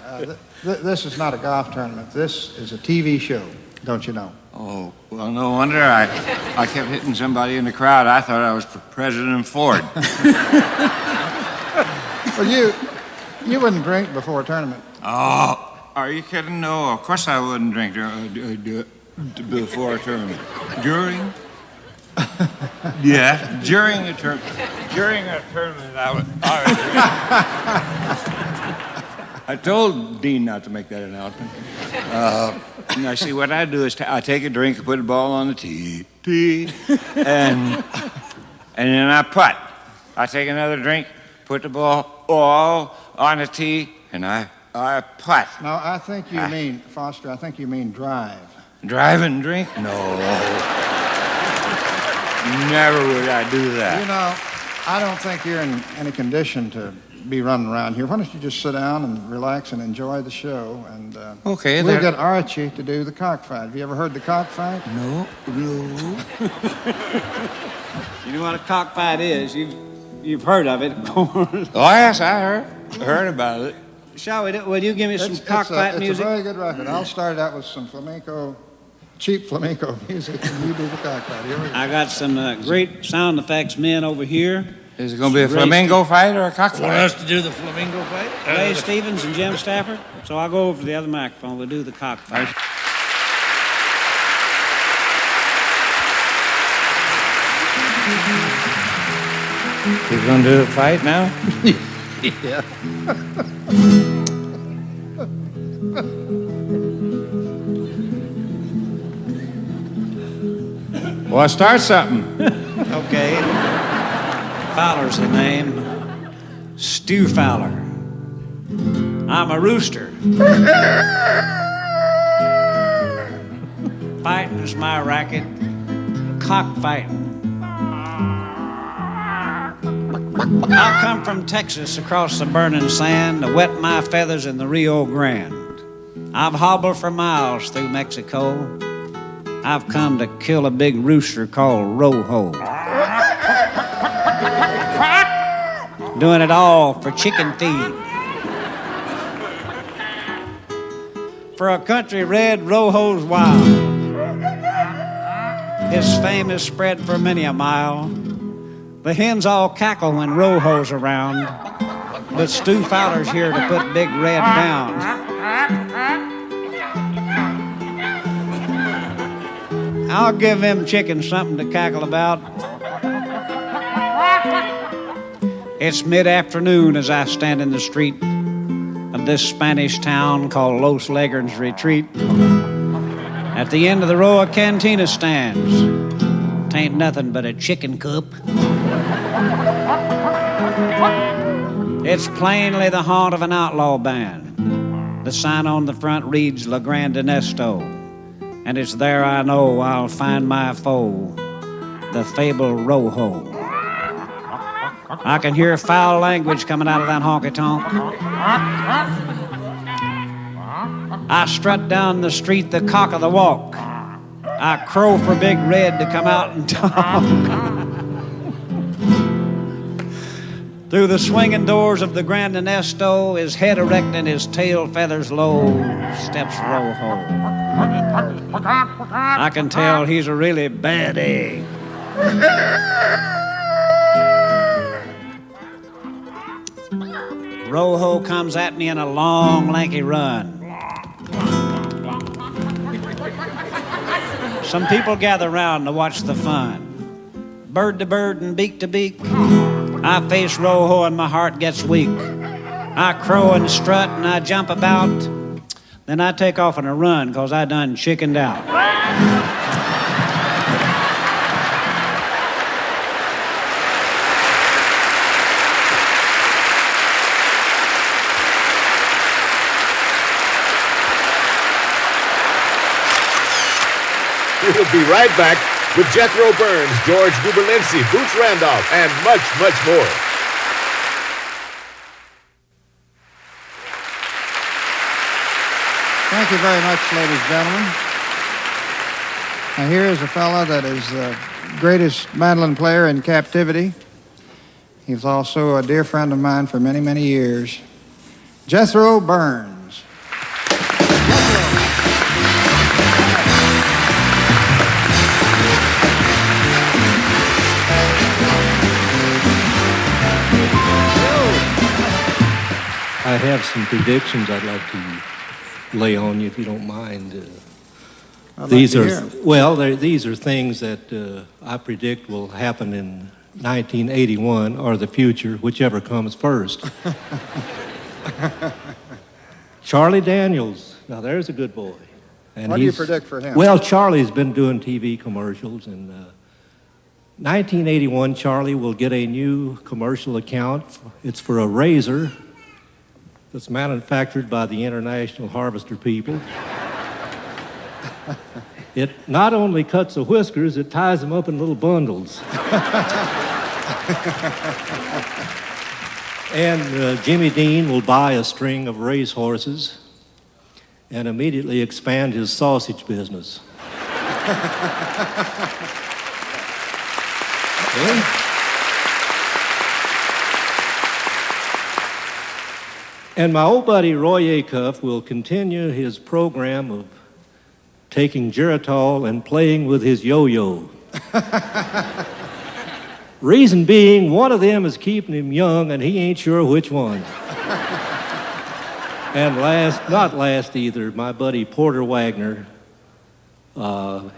this is not a golf tournament. This is a TV show, don't you know? Oh, well, no wonder I kept hitting somebody in the crowd. I thought I was President Ford. Well, you wouldn't drink before a tournament. Oh, are you kidding? No, of course I wouldn't drink before a tournament. During? Yeah, during a tournament. During a tournament, I would I told Dean not to make that announcement. Now, see, what I do is I take a drink and put the ball on the tee, and then I putt. I take another drink, put the ball all on the tee, and I putt. No, I think you mean, Foster, I think you mean drive. Drive and drink? No. Never would I do that. You know, I don't think you're in any condition to be running around here. Why don't you just sit down and relax and enjoy the show? And okay, we'll get Archie to do the cockfight. Have you ever heard the cockfight? No. You know what a cockfight is? You've heard of it, of course. Oh yes, I heard about it. Shall we do? Will you give me some cockfight music? It's a very good record. I'll start out with some cheap flamenco music, and you do the cockfight. Here we go. I got some great sound effects men over here. Is it going to be a flamingo fight or a cockfight? Want us to do the flamingo fight? Ray Stevens and Jim Stafford. So I'll go over to the other microphone. We'll do the cockfight. We're going to do the fight now? Yeah. Well, start something. Okay. Fowler's the name. Stu Fowler. I'm a rooster. Fighting is my racket. Cockfighting. I come from Texas across the burning sand to wet my feathers in the Rio Grande. I've hobbled for miles through Mexico. I've come to kill a big rooster called Rojo. Doing it all for chicken feed. For a country red, Rojo's wild. His fame is spread for many a mile. The hens all cackle when Rojo's around. But Stu Fowler's here to put Big Red down. I'll give them chickens something to cackle about. It's mid-afternoon as I stand in the street of this Spanish town called Los Legerns Retreat. At the end of the row, a cantina stands. Tain't nothing but a chicken coop. It's plainly the haunt of an outlaw band. The sign on the front reads La Grande Nesto. and it's there I know I'll find my foe, the fabled Rojo. I can hear foul language coming out of that honky-tonk. I strut down the street the cock of the walk. I crow for Big Red to come out and talk. Through the swinging doors of the Grand Ernesto, his head erect and his tail feathers low, steps Rojo. I can tell he's a really bad egg. Rojo comes at me in a long, lanky run. Some people gather round to watch the fun. Bird to bird and beak to beak, I face Rojo and my heart gets weak. I crow and strut and I jump about. Then I take off on a run, 'cause I done chickened out. We'll be right back with Jethro Burns, George Guberlincy, Boots Randolph, and much, much more. Thank you very much, ladies and gentlemen. Now here is a fella that is the greatest mandolin player in captivity. He's also a dear friend of mine for many, many years. Jethro Burns. I have some predictions I'd like to lay on you, if you don't mind. These are things that I predict will happen in 1981 or the future, whichever comes first. Charley Daniels. Now there's a good boy. And what do you predict for him? Well, Charley's been doing TV commercials, and 1981, Charley will get a new commercial account. It's for a razor that's manufactured by the International Harvester people. It not only cuts the whiskers, it ties them up in little bundles. And Jimmy Dean will buy a string of racehorses and immediately expand his sausage business. And my old buddy Roy Acuff will continue his program of taking Geritol and playing with his yo-yo. Reason being, one of them is keeping him young and he ain't sure which one. And not last either, my buddy Porter Wagoner.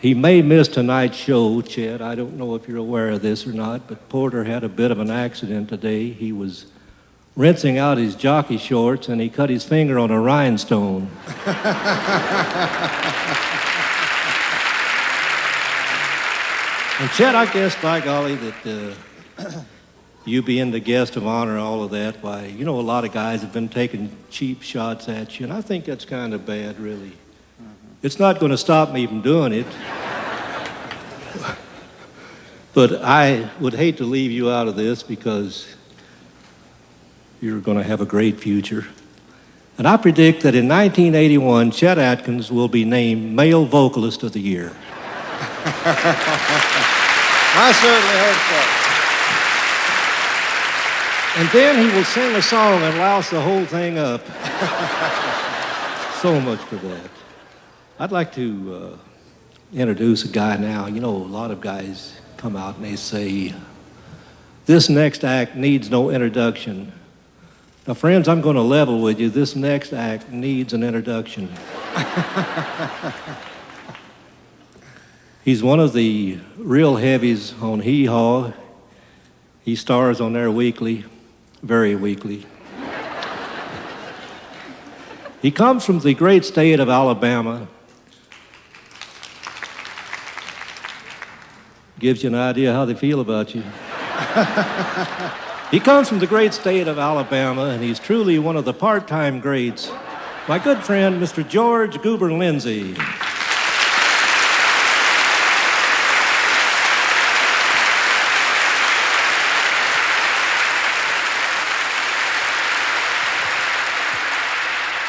He may miss tonight's show, Chet. I don't know if you're aware of this or not, but Porter had a bit of an accident today. He was rinsing out his jockey shorts, and he cut his finger on a rhinestone. And Chet, I guess, by golly, that you being the guest of honor, all of that, why, you know, a lot of guys have been taking cheap shots at you, and I think that's kind of bad, really. It's not going to stop me from doing it. But I would hate to leave you out of this because you're going to have a great future. And I predict that in 1981, Chet Atkins will be named Male Vocalist of the Year. I certainly hope so. And then he will sing a song and louse the whole thing up. So much for that. I'd like to introduce a guy now. You know, a lot of guys come out and they say, this next act needs no introduction. Now, friends, I'm going to level with you. This next act needs an introduction. He's one of the real heavies on Hee Haw. He stars on there weekly, very weekly. He comes from the great state of Alabama. Gives you an idea how they feel about you. He comes from the great state of Alabama, and he's truly one of the part-time greats. My good friend, Mr. George Guberlincy.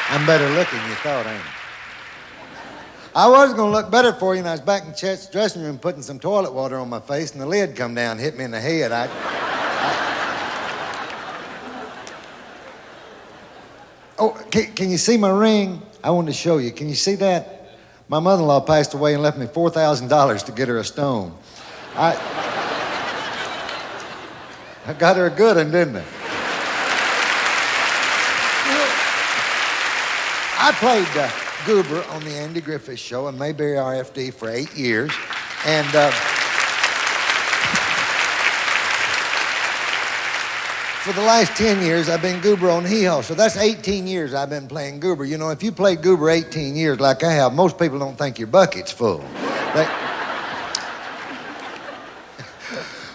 I'm better looking than you thought, ain't I? I was going to look better for you, and I was back in Chet's dressing room putting some toilet water on my face, and the lid come down and hit me in the head. Oh, can you see my ring? I wanted to show you. Can you see that? My mother-in-law passed away and left me $4,000 to get her a stone. I got her a good one, didn't I? I played Goober on the Andy Griffith Show in Mayberry RFD for 8 years, and for the last 10 years, I've been Goober on Hee Haw, so that's 18 years I've been playing Goober. You know, if you played Goober 18 years like I have, most people don't think your bucket's full.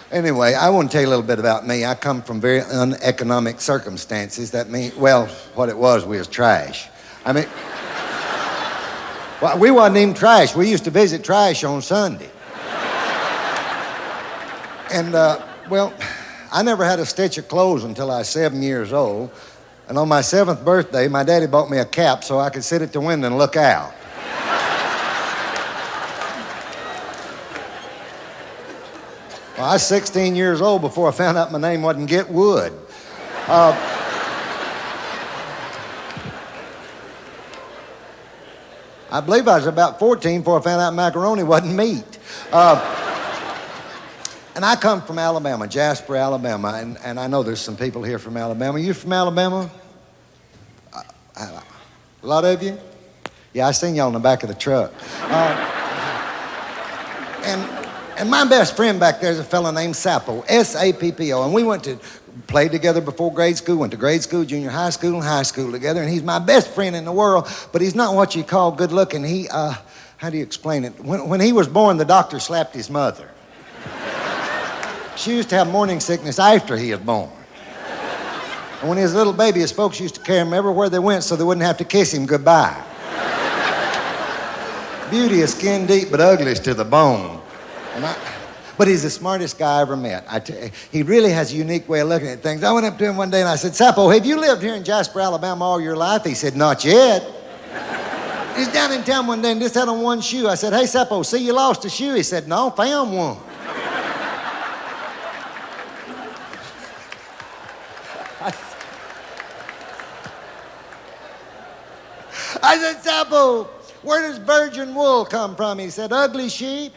Anyway, I want to tell you a little bit about me. I come from very uneconomic circumstances. That means, well, what it was, we was trash. I mean, well, we wasn't even trash. We used to visit trash on Sunday. And, well, I never had a stitch of clothes until I was 7 years old. And on my 7th birthday, my daddy bought me a cap so I could sit at the window and look out. Well, I was 16 years old before I found out my name wasn't Get Wood. I believe I was about 14 before I found out macaroni wasn't meat. And I come from Alabama, Jasper, Alabama, and I know there's some people here from Alabama. You from Alabama? A lot of you? Yeah, I seen y'all in the back of the truck. And my best friend back there is a fellow named Sappo, S-A-P-P-O, and we went to play together before grade school, went to grade school, junior high school, and high school together, and he's my best friend in the world, but he's not what you call good looking. He, how do you explain it? When he was born, the doctor slapped his mother. She used to have morning sickness after he was born. And when he was a little baby, his folks used to carry him everywhere they went so they wouldn't have to kiss him goodbye. Beauty is skin deep, but ugly is to the bone. But he's the smartest guy I ever met. He really has a unique way of looking at things. I went up to him one day and I said, Sappo, have you lived here in Jasper, Alabama all your life? He said, not yet. He's down in town one day and just had on one shoe. I said, hey, Sappo, see you lost a shoe? He said, no, found one. I said, Sappo, where does virgin wool come from? He said, ugly sheep.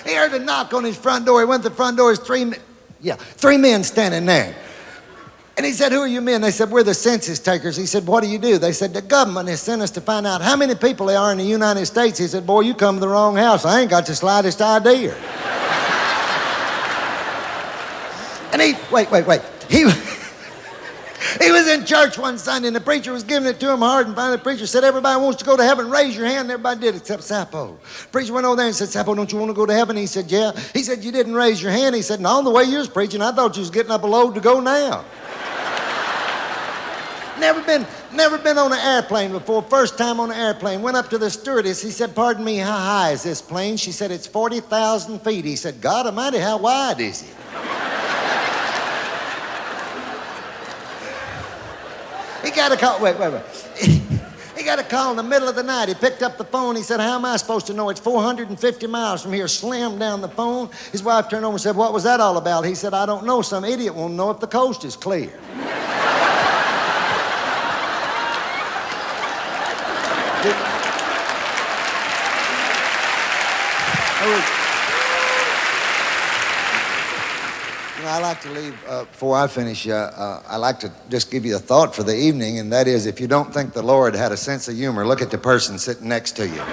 He heard a knock on his front door. He went to the front door. There's three men standing there. And he said, who are you men? They said, we're the census takers. He said, what do you do? They said, the government has sent us to find out how many people there are in the United States. He said, boy, you come to the wrong house. I ain't got the slightest idea. And he was in church one Sunday, and the preacher was giving it to him hard, and finally the preacher said, everybody wants to go to heaven, raise your hand. And everybody did except Sappo. The preacher went over there and said, Sappo, don't you want to go to heaven? He said, yeah. He said, you didn't raise your hand. He said, no, the way you was preaching, I thought you was getting up a load to go now. Never been on an airplane before. First time on an airplane. Went up to the stewardess. He said, pardon me, how high is this plane? She said, it's 40,000 feet. He said, God Almighty, how wide is it? He got a call. Wait. He got a call in the middle of the night. He picked up the phone. He said, how am I supposed to know? It's 450 miles from here. Slammed down the phone. His wife turned over and said, what was that all about? He said, I don't know. Some idiot won't know if the coast is clear. I like to leave, before I finish, I like to just give you a thought for the evening, and that is, if you don't think the Lord had a sense of humor, look at the person sitting next to you. Good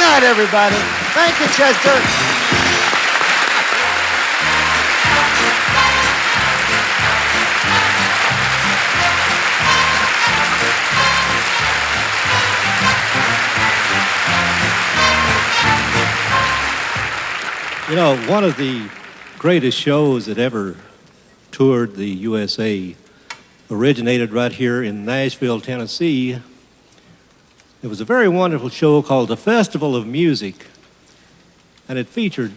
night, everybody. Thank you, Chester. You know, one of the greatest shows that ever toured the USA originated right here in Nashville, Tennessee. It was a very wonderful show called The Festival of Music. and it featured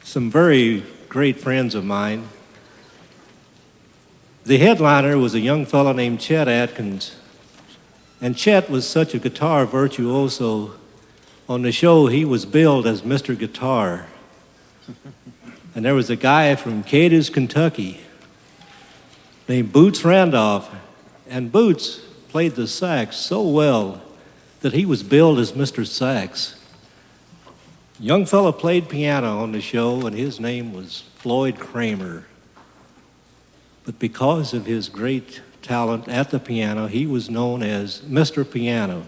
some very great friends of mine. The headliner was a young fellow named Chet Atkins, and Chet was such a guitar virtuoso. On the show, he was billed as Mr. Guitar. And there was a guy from Cadiz, Kentucky, named Boots Randolph, and Boots played the sax so well that he was billed as Mr. Sax. Young fellow played piano on the show, and his name was Floyd Cramer. But because of his great talent at the piano, he was known as Mr. Piano.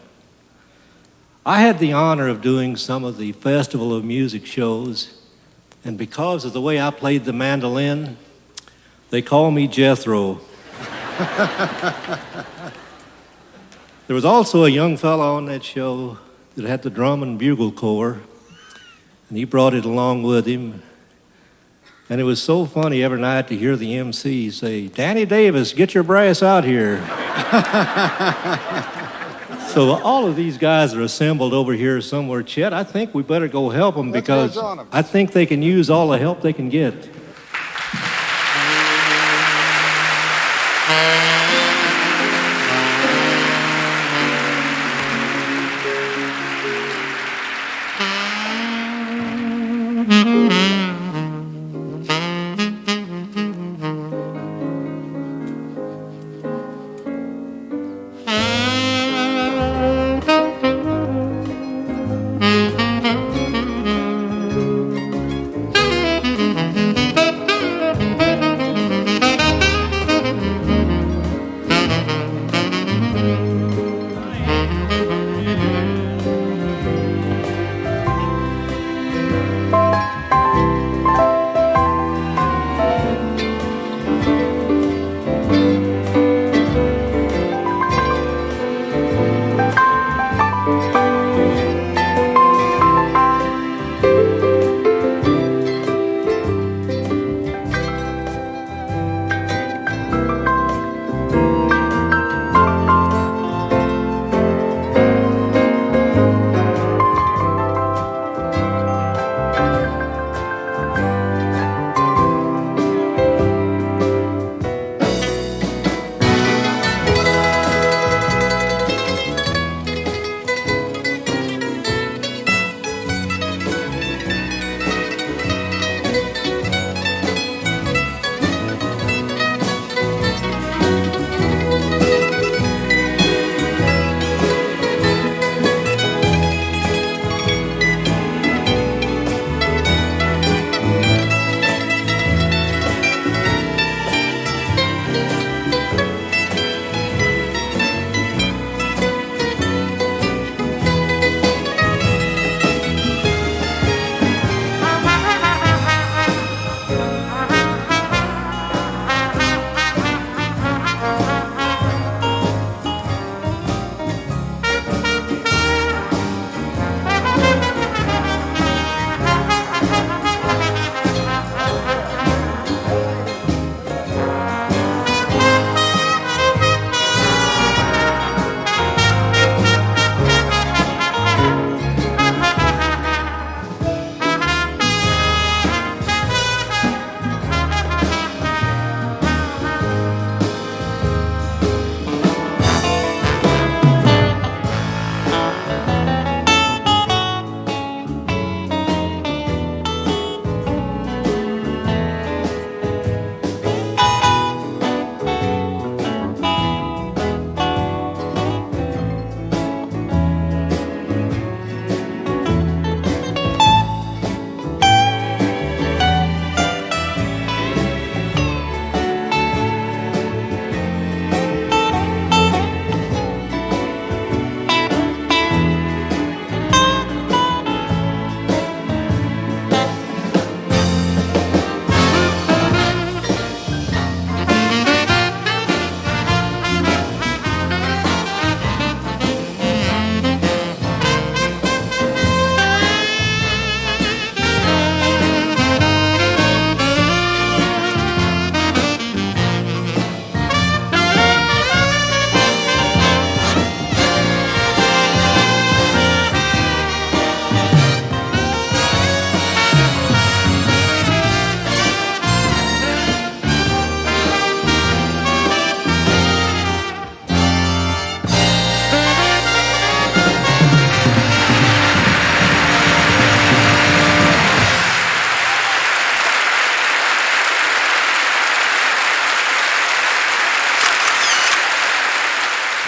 I had the honor of doing some of the Festival of Music shows, and because of the way I played the mandolin, they call me Jethro. There was also a young fellow on that show that had the drum and bugle corps, and he brought it along with him. And it was so funny every night to hear the MC say, "Danny Davis, get your brass out here." So all of these guys are assembled over here somewhere. Chet, I think we better go help them because I think they can use all the help they can get.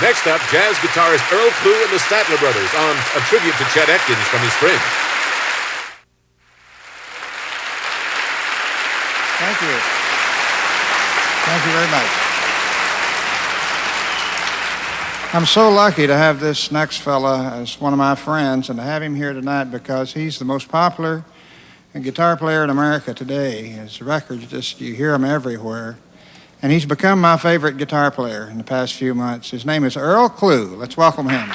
Next up, jazz guitarist Earl, Klugh, and the Statler brothers on a tribute to Chet Atkins from his friends. Thank you. Thank you very much. I'm so lucky to have this next fella as one of my friends and to have him here tonight because he's the most popular guitar player in America today. His records, just you hear them everywhere. And he's become my favorite guitar player in the past few months. His name is Earl Klugh. Let's welcome him.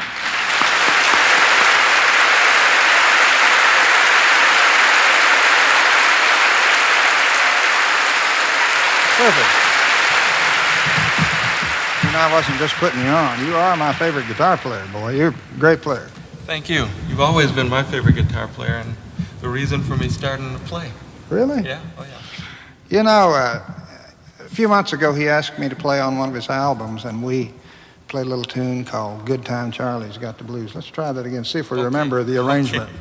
Perfect. You know, I wasn't just putting you on. You are my favorite guitar player, boy. You're a great player. Thank you. You've always been my favorite guitar player and the reason for me starting to play. Really? Yeah? Oh, yeah. You know, a few months ago, he asked me to play on one of his albums, and we played a little tune called Goodtime, Charley's Got the Blues. Let's try that again, see if we remember the arrangement. Okay.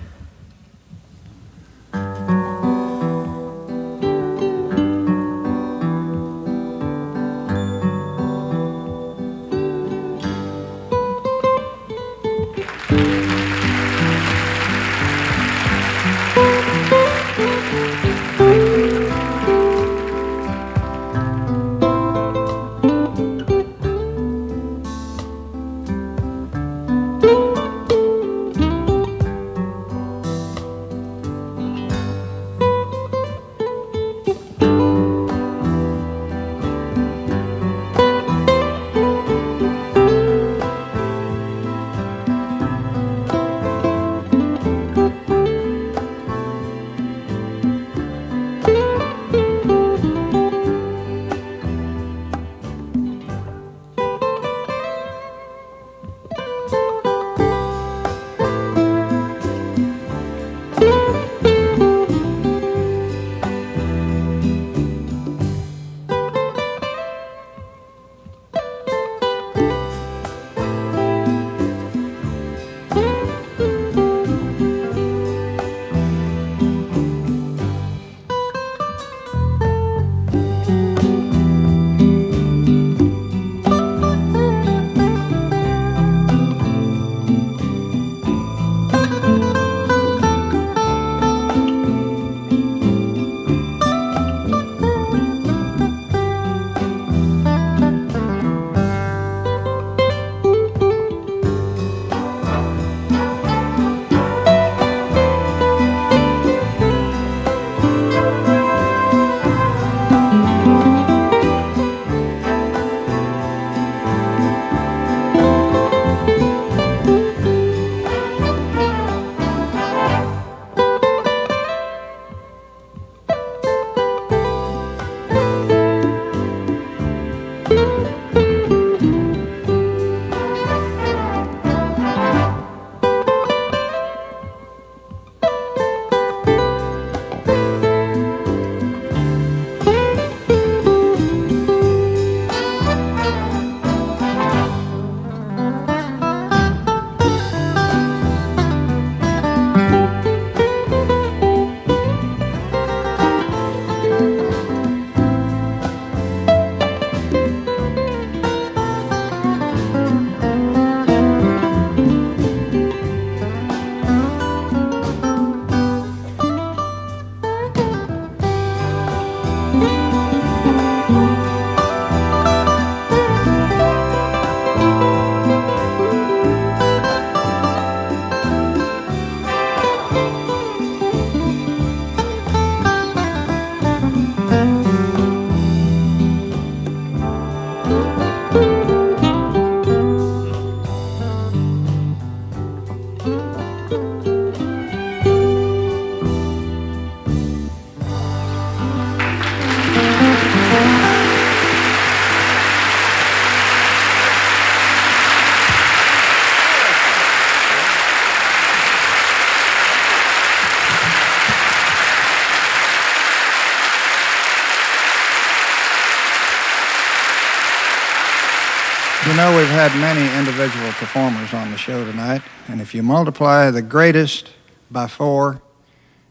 You know, we've had many individual performers on the show tonight, and if you multiply the greatest by 4,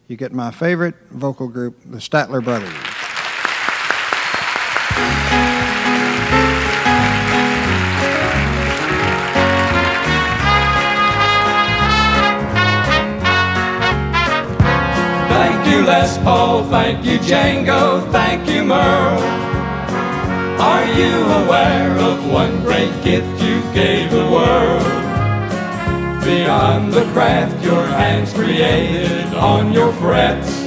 you get my favorite vocal group, the Statler Brothers. you, Les Paul. Thank you, Django. Thank you, Merle. Are you aware of one great gift you gave the world? Beyond the craft your hands created on your frets,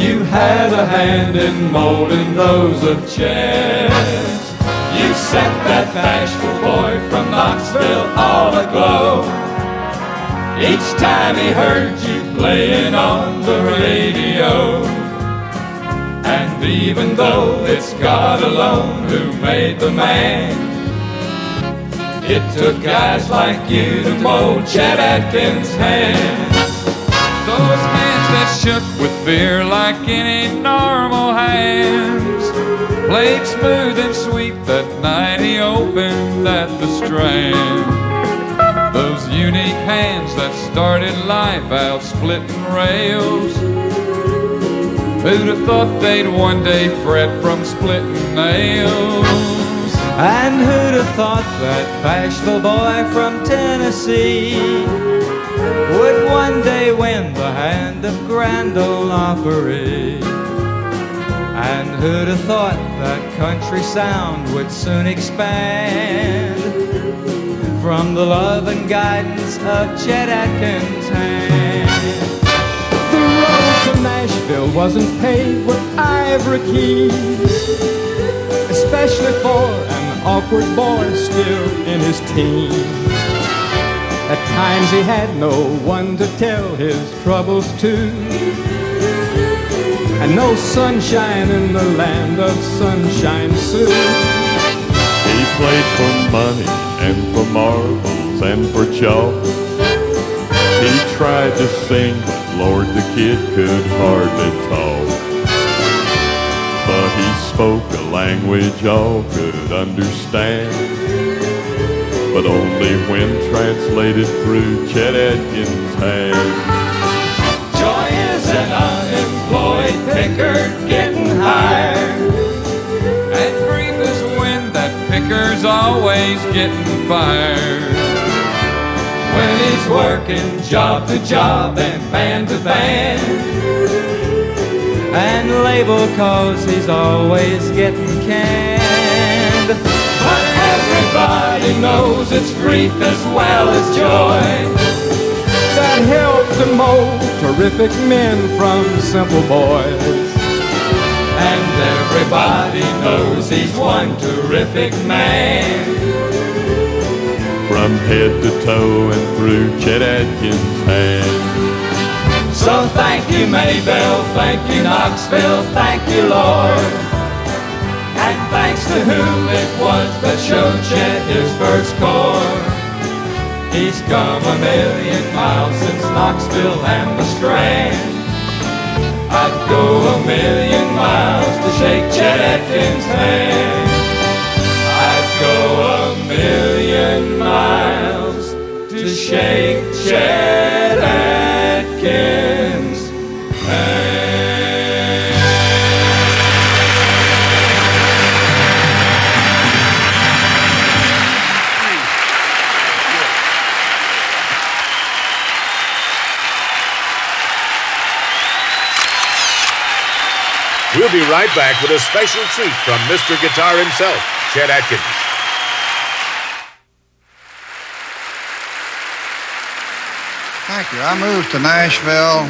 you had a hand in molding those of Chet. You set that bashful boy from Knoxville all aglow each time he heard you playing on the radio. And even though it's God alone who made the man, it took guys like you to mold Chet Atkins' hands. Those hands that shook with fear like any normal hands played smooth and sweet that night he opened at the Strand. Those unique hands that started life out splitting rails, who'd have thought they'd one day fret from splitting nails? And who'd have thought that bashful boy from Tennessee would one day win the hand of Grand Ole Opry? And who'd have thought that country sound would soon expand from the love and guidance of Chet Atkins' hand? The road to Nashville wasn't paved with ivory keys, especially for an awkward boy still in his teens. At times he had no one to tell his troubles to, and no sunshine in the land of Sunshine Sue. He played for money and for marbles and for chalk. He tried to sing, but Lord, the kid could hardly talk. But he spoke a language all could understand, but only when translated through Chet Atkins' hand. Joy is an unemployed picker getting hired, and grief is when that picker's always getting fired. When he's working job to job and band to band, and label cause he's always getting canned. But everybody knows it's grief as well as joy that helps to mold terrific men from simple boys. And everybody knows he's one terrific man, from head to toe and through Chet Atkins' hand. So thank you, Maybelle, thank you, Knoxville, thank you, Lord. And thanks to who it was that showed Chet his first chord. He's come a million miles since Knoxville and the Strand. I'd go a million miles to shake Chet Atkins' hand. I'd go a million miles to shake Chet Atkins' hand. We'll be right back with a special treat from Mr. Guitar himself, Chet Atkins. Thank you. I moved to Nashville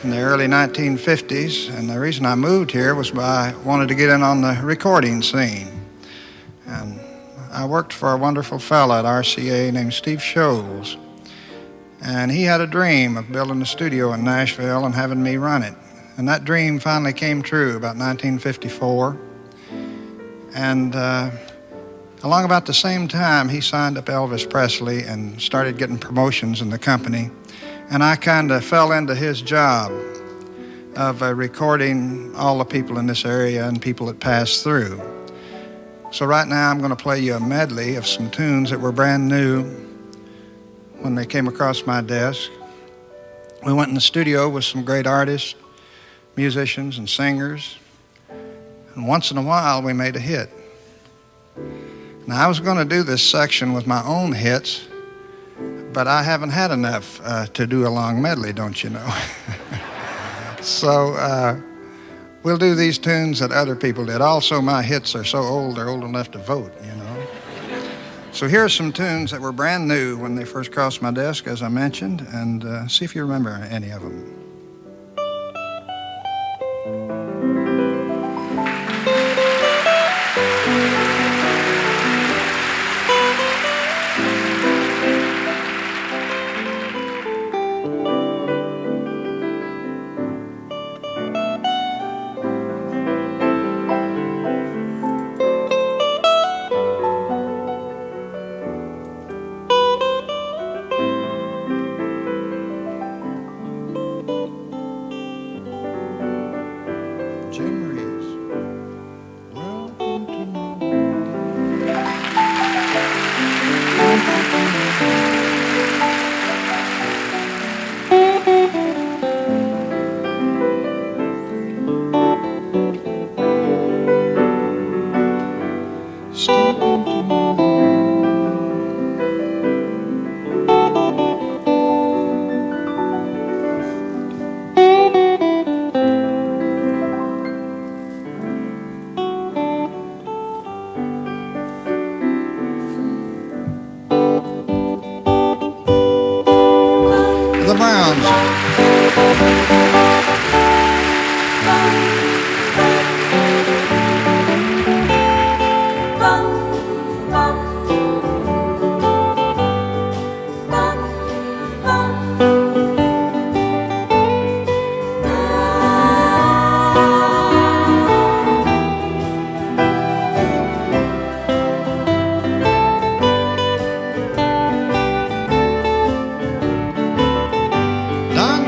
in the early 1950s, and the reason I moved here was I wanted to get in on the recording scene. And I worked for a wonderful fella at RCA named Steve Scholes, and he had a dream of building a studio in Nashville and having me run it. And that dream finally came true about 1954. And along about the same time, he signed up Elvis Presley and started getting promotions in the company. And I kind of fell into his job of recording all the people in this area and people that passed through. So right now I'm going to play you a medley of some tunes that were brand new when they came across my desk. We went in the studio with some great artists, musicians and singers, and once in a while we made a hit. Now I was going to do this section with my own hits, but I haven't had enough to do a long medley, don't you know? So we'll do these tunes that other people did. Also, my hits are so old, they're old enough to vote, you know. So here's some tunes that were brand new when they first crossed my desk, as I mentioned, and see if you remember any of them.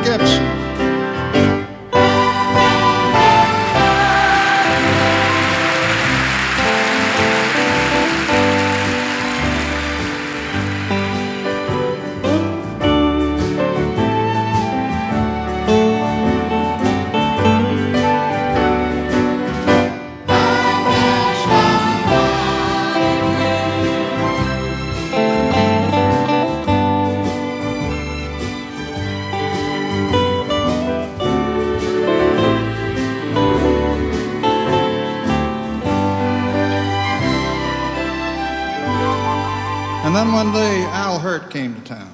Gibson. And then one day, Al Hurt came to town.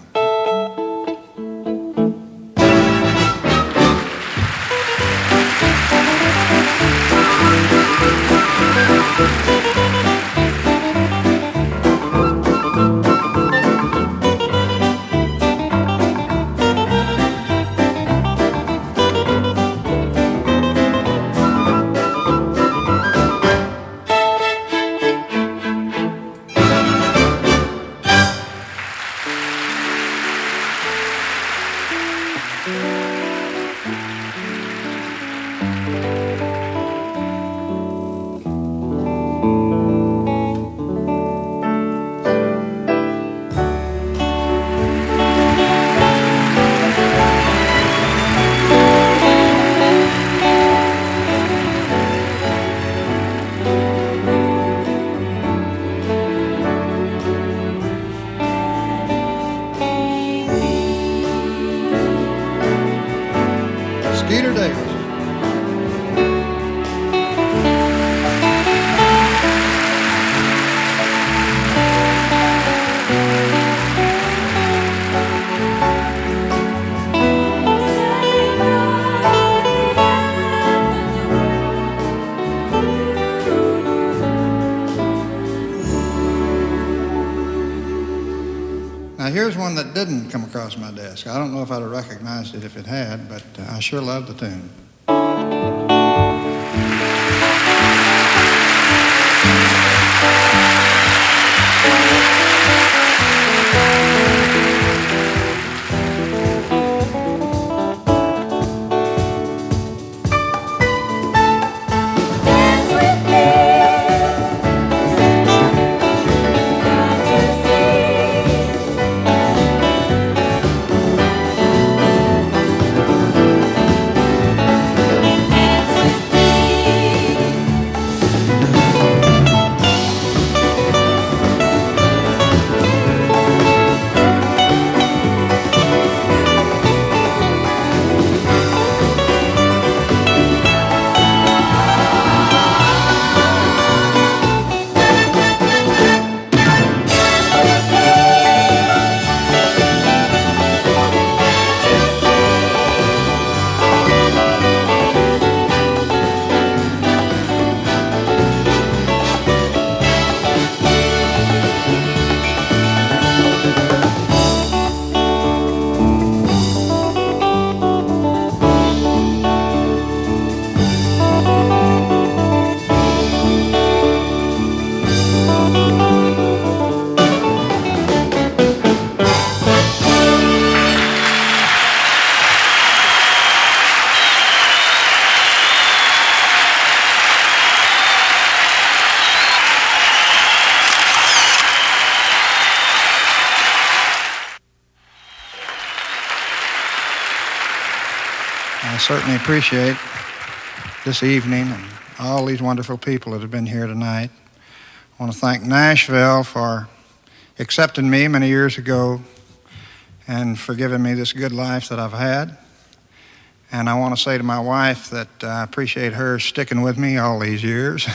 Here's one that didn't come across my desk. I don't know if I'd have recognized it if it had, but I sure love the tune. I certainly appreciate this evening and all these wonderful people that have been here tonight. I want to thank Nashville for accepting me many years ago and for giving me this good life that I've had. And I want to say to my wife that I appreciate her sticking with me all these years.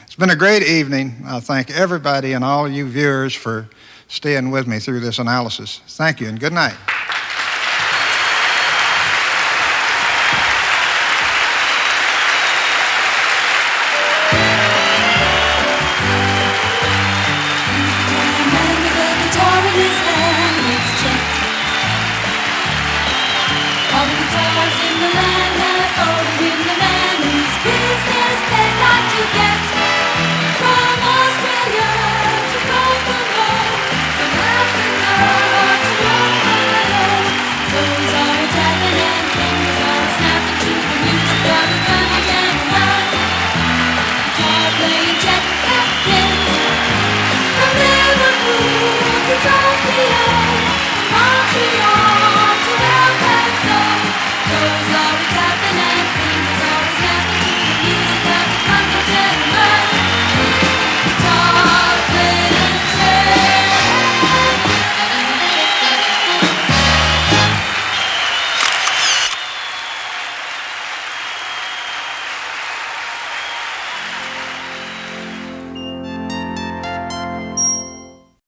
It's been a great evening. I thank everybody and all you viewers for staying with me through this analysis. Thank you and good night. All the guitars